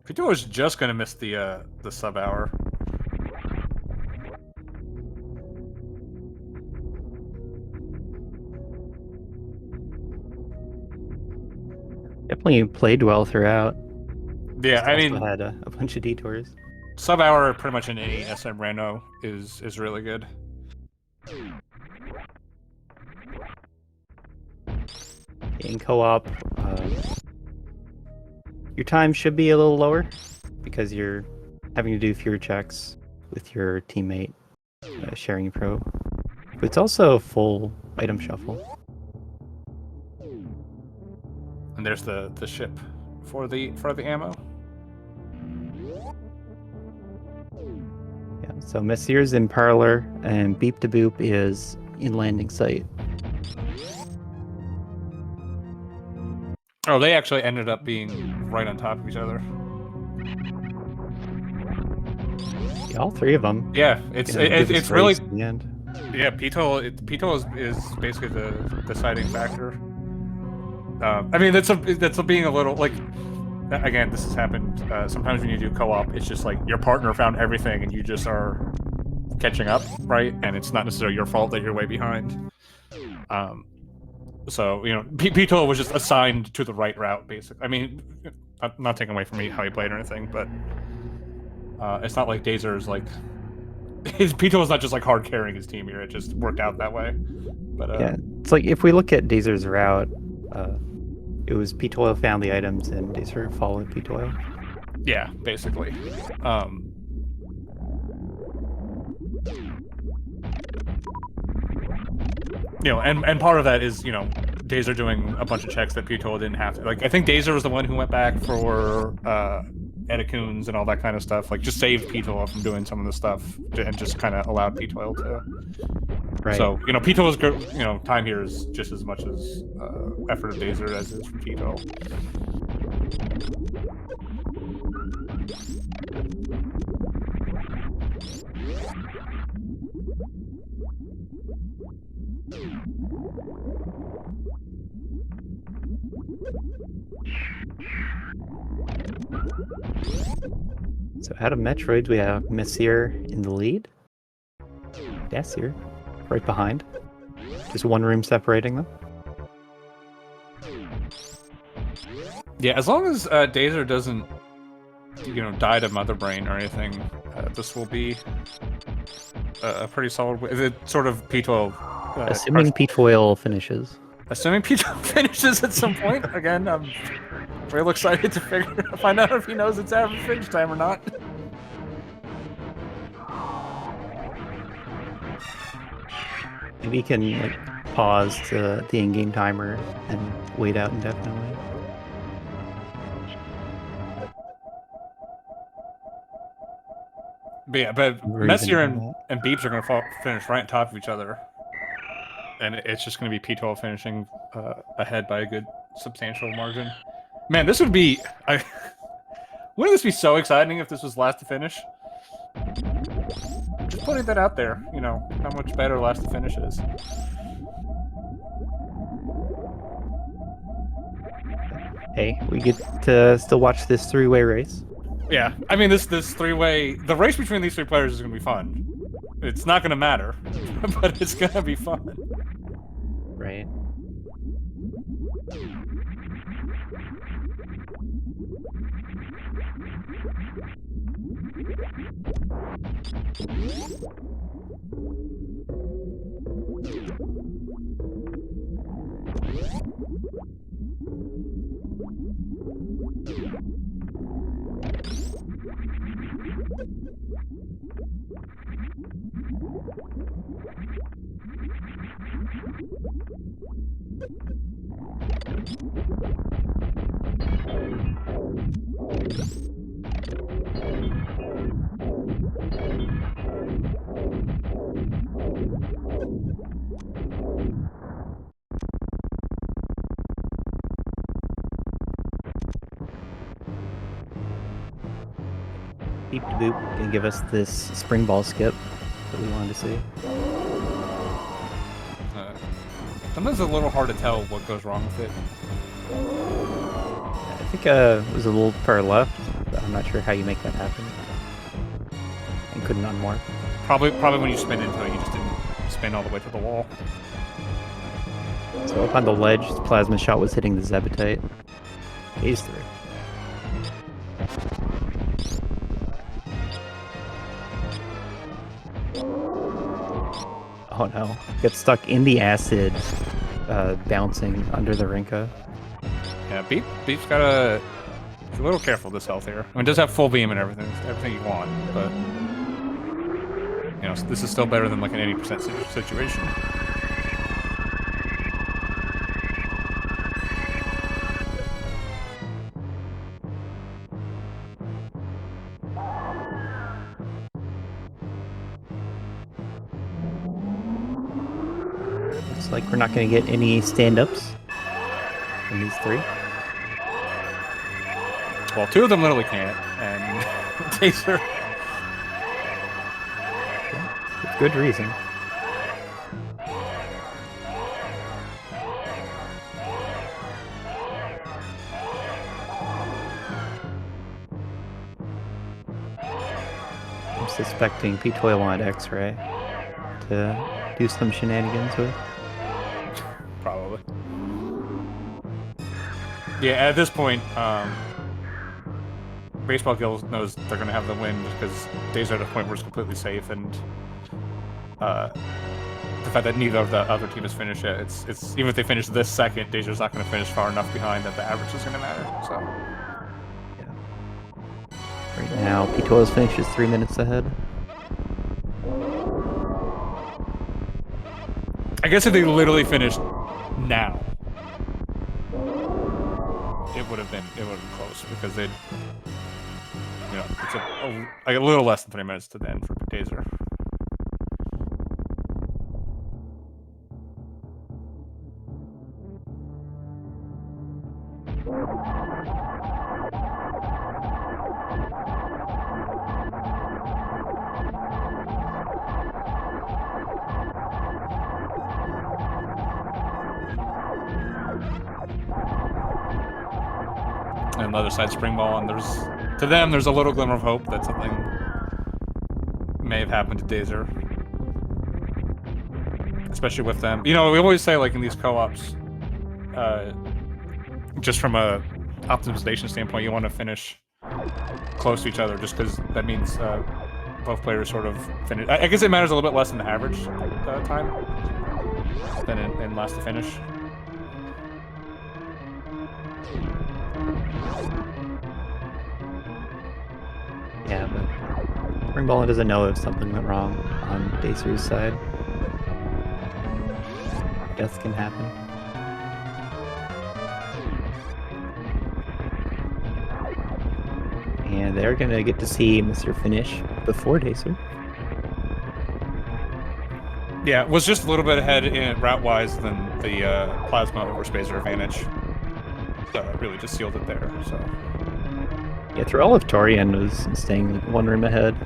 Pito was just gonna miss the sub hour. Definitely played well throughout. Yeah, Just I also mean, had a bunch of detours. sub hour pretty much in any SM rando is really good. In co-op, your time should be a little lower because you're having to do fewer checks with your teammate sharing your pro. But it's also a full item shuffle. And there's the ship for the ammo. Yeah, so Messier's in parlor and Beep to Boop is in landing site. Oh, they actually ended up being right on top of each other. Yeah, all three of them. Yeah, it's really in the end. Yeah. Pito is basically the deciding factor. I mean, that's being a little like. Again, this has happened sometimes when you do co-op. It's just like your partner found everything and you just are catching up, right? And it's not necessarily your fault that you're way behind. So, you know, Pito was just assigned to the right route, basically. I mean, I'm not taking away from how he played or anything, but it's not like Dazer's like... Pito was not just like hard carrying his team here, it just worked out that way. But yeah, it's like if we look at Dazer's route, it was P-Toil found the items and Dazer followed P-Toil. Yeah, basically. You know, and part of that is, you know, Dazer doing a bunch of checks that P-Toil didn't have to. Like, I think Dazer was the one who went back for Eticoons and all that kind of stuff. Like, just saved P-Toil from doing some of the stuff and just kind of allowed P-Toil to... Right. So, you know, P-Toil's, you know, time here is just as much as effort of Dazer as is from P-Toil. So out of Metroids, we have Messier in the lead. Dacier right behind. Just one room separating them. Yeah, as long as Dazer doesn't, you know, die to Mother Brain or anything, this will be a pretty solid win. It's sort of P12. Assuming P-Toil finishes. Assuming P12 finishes at some point. Again, I'm real excited to find out if he knows it's average finish time or not. Maybe you can like pause the in-game timer and wait out indefinitely. But yeah, but Or Messier even and Beeps are going to finish right on top of each other. And it's just going to be P12 finishing ahead by a good substantial margin. Man, this would be... Wouldn't this be so exciting if this was last to finish? Just putting that out there, you know, how much better last to finish is. Hey, we get to still watch this three-way race. Yeah, I mean, this three-way... The race between these three players is going to be fun. It's not going to matter, but it's going to be fun. Right. Beep to Boop can give us this spring ball skip that we wanted to see. Sometimes it's a little hard to tell what goes wrong with it. I think it was a little far left. I'm not sure how you make that happen. And couldn't unmark. Probably when you spin into it, you just didn't spin all the way to the wall. So up on the ledge, the plasma shot was hitting the Zebetite. Phase 3. Oh no. Gets stuck in the acid, bouncing under the Rinka. Yeah, Beep's gotta be a little careful with this health here. I mean, it does have full beam and everything you want, but you know, this is still better than like an 80% situation. Looks like we're not going to get any stand-ups from these three. Well, two of them literally can't, and Taser. Yeah, with good reason. I'm suspecting P-Toy wanted X-Ray to do some shenanigans with. Probably. Yeah, at this point, Baseball Guild knows they're going to have the win just because Days are at a point where it's completely safe, and the fact that neither of the other team has finished yet, it's even if they finish this second, Dazer's not going to finish far enough behind that the average is going to matter. So, yeah. Right now, P-Toy's finish is 3 minutes ahead. I guess if they literally finished now, it would have been close because they'd, you know, it's like a little less than 3 minutes to the end for Dazer. And the other side spring ball, and there's a little glimmer of hope that something may have happened to Dazer. Especially with them. You know, we always say, like, in these co-ops, just from a optimization standpoint, you want to finish close to each other, just because that means both players sort of finish. I guess it matters a little bit less in the average time than in last to finish. Yeah, but Spring Ballin doesn't know if something went wrong on Dazer's side. Death can happen. And they're gonna get to see Mr. Finish before Dazer. Yeah, it was just a little bit ahead in route-wise than the Plasma over Spacer advantage. Really just sealed it there, so... Yeah, through all of Torian was staying like one room ahead.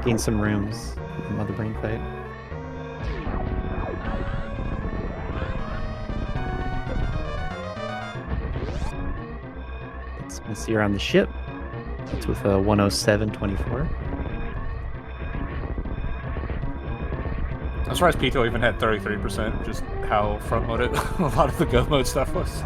Gained some rooms in the Mother Brain fight. It's Missy around the ship. It's with a 107.24. I'm surprised Pito even had 33%, just how front-loaded a lot of the go mode stuff was.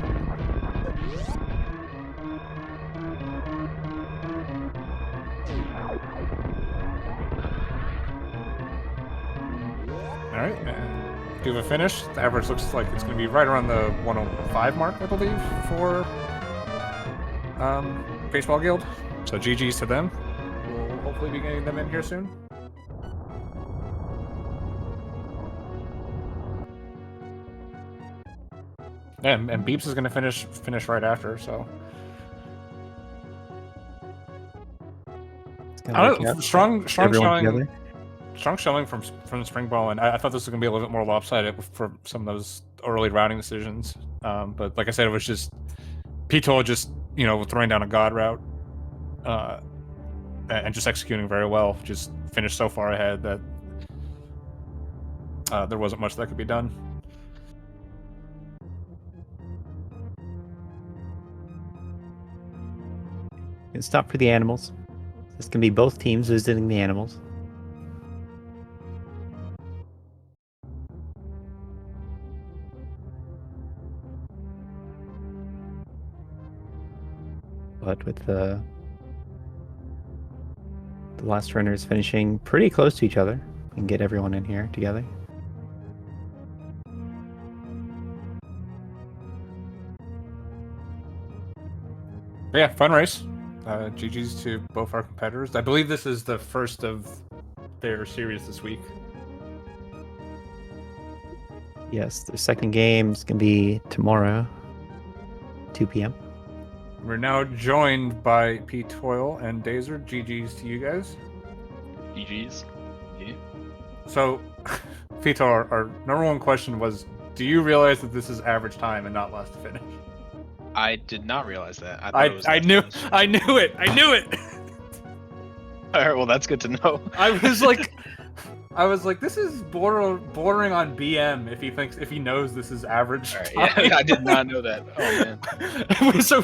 Alright, do a finish. The average looks like it's going to be right around the 105 mark, I believe, for Baseball Guild. So GG's to them. We'll hopefully be getting them in here soon. Yeah, and Beeps is going to finish right after, so... I don't know, strong showing from Spring Ball, and I thought this was going to be a little bit more lopsided for some of those early routing decisions. But like I said, it was just Pito just, you know, throwing down a god route and just executing very well. Just finished so far ahead that there wasn't much that could be done. And stop for the animals. This can be both teams visiting the animals. But with the last runners finishing pretty close to each other, we can get everyone in here together. But yeah, fun race. GG's to both our competitors. I believe this is the first of their series this week. Yes, the second game is going to be tomorrow, 2 p.m. We're now joined by P. Toil and Dazer. GG's to you guys. GG's. Yeah. So, P. Toil, our number one question was, do you realize that this is average time and not last to finish? I did not realize that. I thought it was I last knew finish. I knew it. All right, well, that's good to know. I was like, this is bordering on BM if he knows this is average. All right, time. yeah, I did not know that. Oh man. So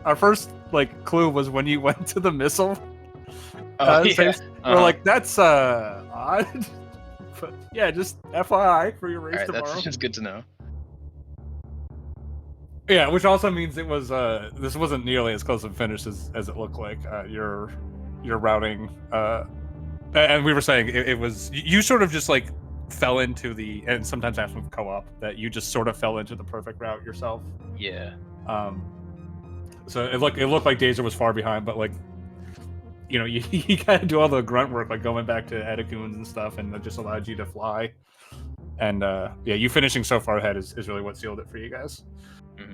our first clue was when you went to the missile. Yeah. We're like, that's odd. But yeah, just FYI for your race All right, tomorrow. that's just good to know. Yeah, which also means it was this wasn't nearly as close a finish as it looked like. Your routing, and we were saying it was, you sort of just like fell into and sometimes happens with co-op, that you just sort of fell into the perfect route yourself. Yeah. So it looked like Dazer was far behind, but like, you know, you gotta do all the grunt work, like going back to Eticoons and stuff, and it just allowed you to fly. And yeah, you finishing so far ahead is really what sealed it for you guys. Mm-hmm.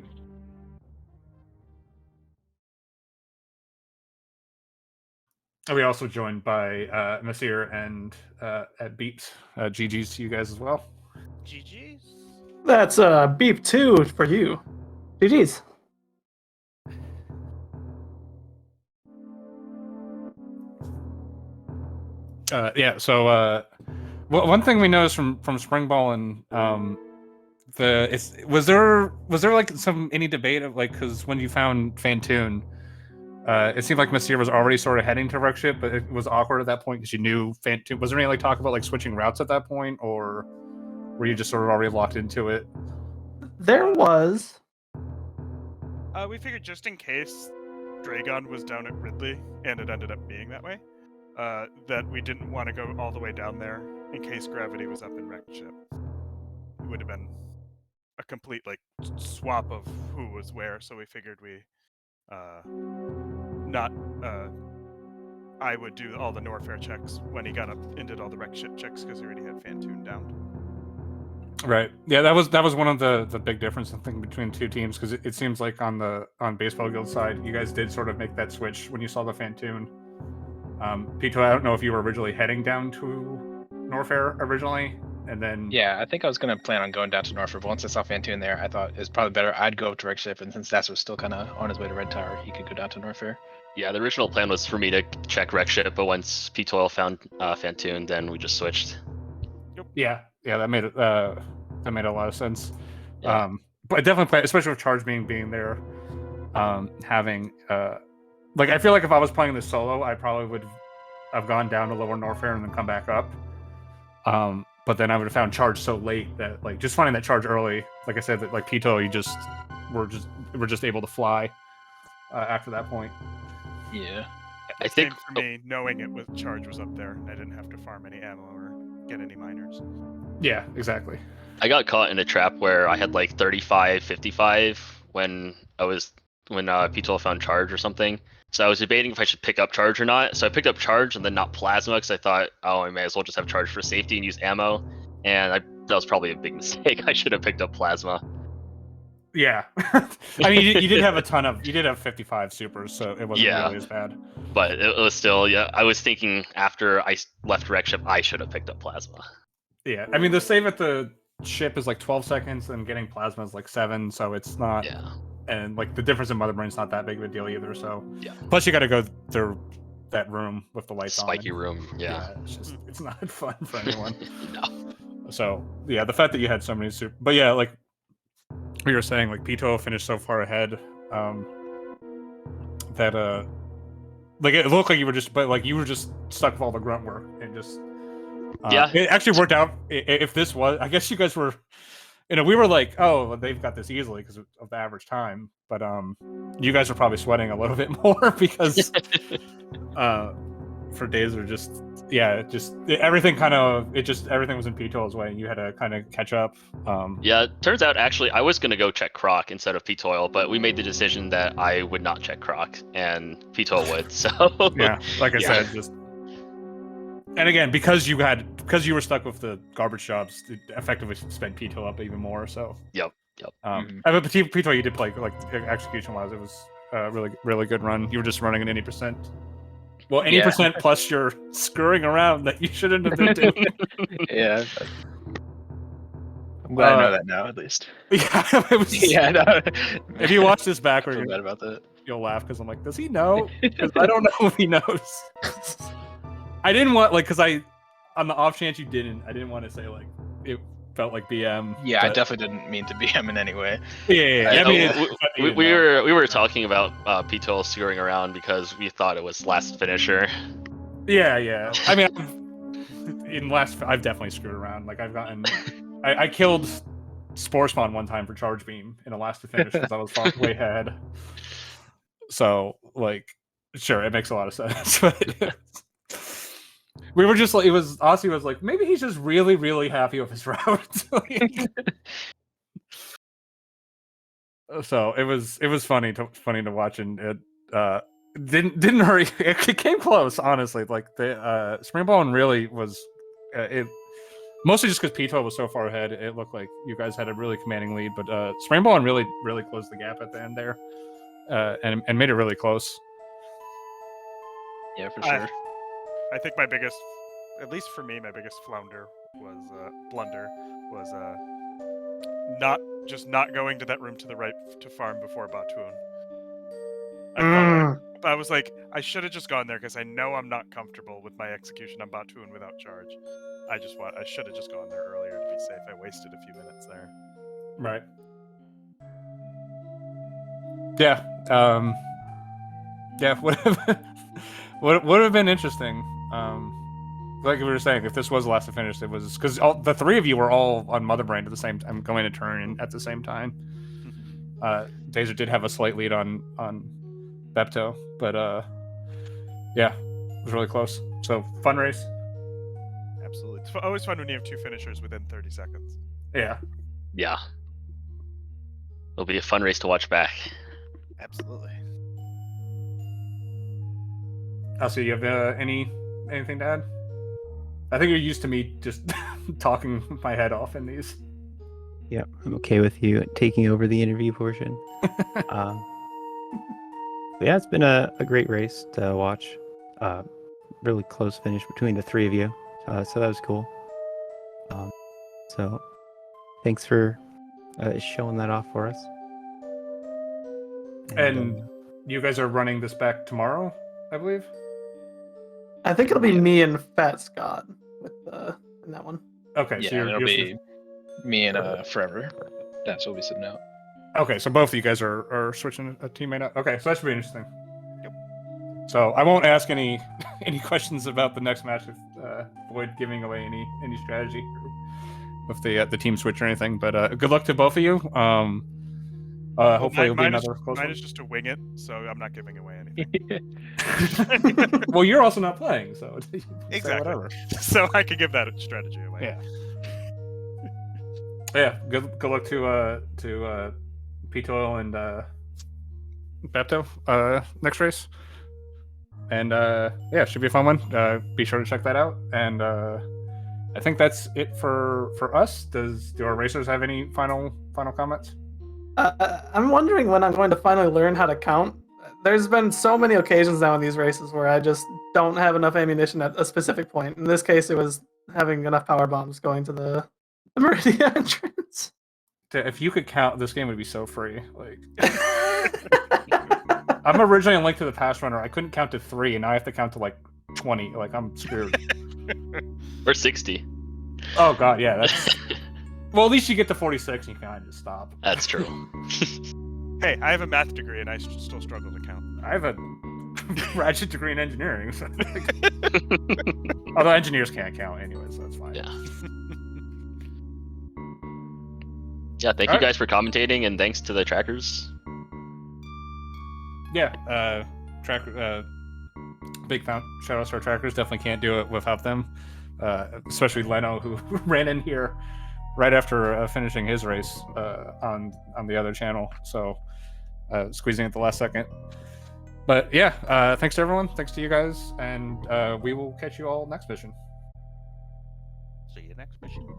And we also joined by Nasir and at Beeps. GG's to you guys as well. GG's. That's beep 2 for you. GG's. Yeah. So one thing we noticed from Spring Ballin, was there like any debate of like, because when you found Fantoon, it seemed like Nasir was already sort of heading to Wreck Ship, but it was awkward at that point because you knew Fantoon. Was there any like talk about like switching routes at that point, or were you just sort of already locked into it? There was. We figured just in case Dragon was down at Ridley, and it ended up being that way, that we didn't want to go all the way down there in case Gravity was up in Wreck Ship. It would have been a complete like swap of who was where, so we figured I would do all the Norfair checks when he got up and did all the Wreck Ship checks because he already had Fantoon down. Right. Yeah, that was one of the big differences, I think, between the two teams, because it seems like on Baseball Guild side, you guys did sort of make that switch when you saw the Fantoon. Pito, I don't know if you were originally heading down to Norfair originally, and then... Yeah, I think I was going to plan on going down to Norfolk, but once I saw Fantoon there, I thought it was probably better I'd go up to Wreck Ship, and since Stas was still kind of on his way to Red Tower, he could go down to Norfair. Yeah, the original plan was for me to check Wreck Ship, but once P12 found Fantoon, then we just switched. Yeah, that made it a lot of sense. Yeah. But I definitely play, especially with Charge being there, having like, I feel like if I was playing this solo, I probably would have gone down to Lower Norfair and then come back up. But then I would have found Charge so late that like just finding that Charge early, like I said, that like Pito, we're just able to fly after that point. Yeah. I think for me, knowing it was Charge was up there, and I didn't have to farm any ammo or get any miners. Yeah, exactly. I got caught in a trap where I had like 35, 55 when P12 found Charge or something. So I was debating if I should pick up Charge or not. So I picked up Charge and then not Plasma because I thought, oh, I may as well just have Charge for safety and use ammo. And that was probably a big mistake. I should have picked up Plasma. Yeah. I mean, you did have 55 supers, so it wasn't really as bad. But it was still, yeah, I was thinking after I left Wreck Ship, I should have picked up Plasma. Yeah, I mean, the save at the ship is like 12 seconds, and getting Plasma is like 7, so it's not... Yeah. And like the difference in Mother Brain's not that big of a deal either, so... Yeah. Plus you gotta go through that room with the lights Spiky on. room, yeah. It's not fun for anyone. No. So, yeah, the fact that you had so many super... But yeah, like we were saying, like Pito finished so far ahead. that like it looked like you were just stuck with all the grunt work and just Yeah. It actually worked out. If this was, I guess you guys were, we were like, oh, well, they've got this easily because of the average time, but you guys were probably sweating a little bit more because for days are just everything was in P-Toil's way and you had to kind of catch up. Yeah, it turns out actually I was gonna go check Croc instead of P-Toil, but we made the decision that I would not check Croc and P-Toil would. So yeah, like I said, just and again because you were stuck with the garbage jobs, it effectively spent P-Toil up even more. So Yep. But P-Toil you did play like execution wise, it was a really good run. You were just running an 80%. Well, 80% plus you're screwing around that you shouldn't have been doing. Yeah. I'm glad I know that now, at least. Yeah, it was, Yeah, no. If you watch this I backward, feel bad about that. you'll laugh because I'm like, does he know? Because I don't know if he knows. I didn't want because on the off chance you didn't, I didn't want to say like it felt like BM. Yeah, I but- definitely didn't mean to BM in any way. Yeah. I mean, we were talking about P-Toil screwing around because we thought it was last finisher. Yeah. I mean, I've definitely screwed around. Like I've gotten, I killed Spore Spawn one time for Charge Beam in a last to finish because I was far way ahead. So like, sure, it makes a lot of sense. But we were just like, Aussie was like, maybe he's just really, really happy with his route. So it was funny to watch, and it didn't hurry. It came close, honestly. Like the Spring Ballin really was it mostly just because P-Toil was so far ahead. It looked like you guys had a really commanding lead, but Spring Ballin really closed the gap at the end there, and made it really close. Yeah, for sure. I think at least for me, my biggest blunder was not going to that room to the right to farm before Batoon. I was like, I should have just gone there because I know I'm not comfortable with my execution on Batoon without charge. I should have just gone there earlier to be safe. I wasted a few minutes there. Right. Yeah. Yeah. Would have been interesting. Like we were saying, if this was the last to finish, it was because the three of you were all on Mother Brain at the same time, going to turn at the same time. Taser did have a slight lead on Bepto, but yeah, it was really close. So fun race. Absolutely, it's always fun when you have two finishers within 30 seconds. Yeah. It'll be a fun race to watch back. Absolutely. So you have anything to add? I think you're used to me just talking my head off in these. Yeah, I'm okay with you taking over the interview portion. Yeah, it's been a great race to watch. Really close finish between the three of you. So that was cool. So thanks for showing that off for us. And you guys are running this back tomorrow, I believe? I think it'll be me and Fat Scott with in that one. Okay, Yeah, so it'll be me and Forever. That's what we sitting out. Okay, so both of you guys are switching a teammate out. Okay, so that should be interesting. Yep. So I won't ask any questions about the next match to avoid giving away any strategy with the team switch or anything. But good luck to both of you. Hopefully it'll be another close mine one. is just to wing it, so I'm not giving away anything. Well, you're also not playing, so say Exactly. whatever. So I can give that strategy away. Yeah. Yeah. Good luck to P-Toil and Bepto next race. And yeah, it should be a fun one. Be sure to check that out. And I think that's it for us. Do our racers have any final comments? I'm wondering when I'm going to finally learn how to count. There's been so many occasions now in these races where I just don't have enough ammunition at a specific point. In this case, it was having enough power bombs going to the Meridian entrance. If you could count, this game would be so free. Like, I'm originally on Link to the Past runner. I couldn't count to 3, and now I have to count to like 20. Like, I'm screwed. Or 60. Oh god, yeah. That's well. At least you get to 46, and you can kind of just stop. That's true. Hey, I have a math degree and I still struggle to count. I have a ratchet degree in engineering. So although engineers can't count anyway, so that's fine. Yeah. Yeah, thank All you right. guys for commentating, and thanks to the trackers. Yeah, big shout outs to our trackers. Definitely can't do it without them. Especially Leno, who ran in here right after finishing his race on the other channel. So squeezing at the last second. But yeah, thanks to everyone. Thanks to you guys, and we will catch you all next mission. See you next mission.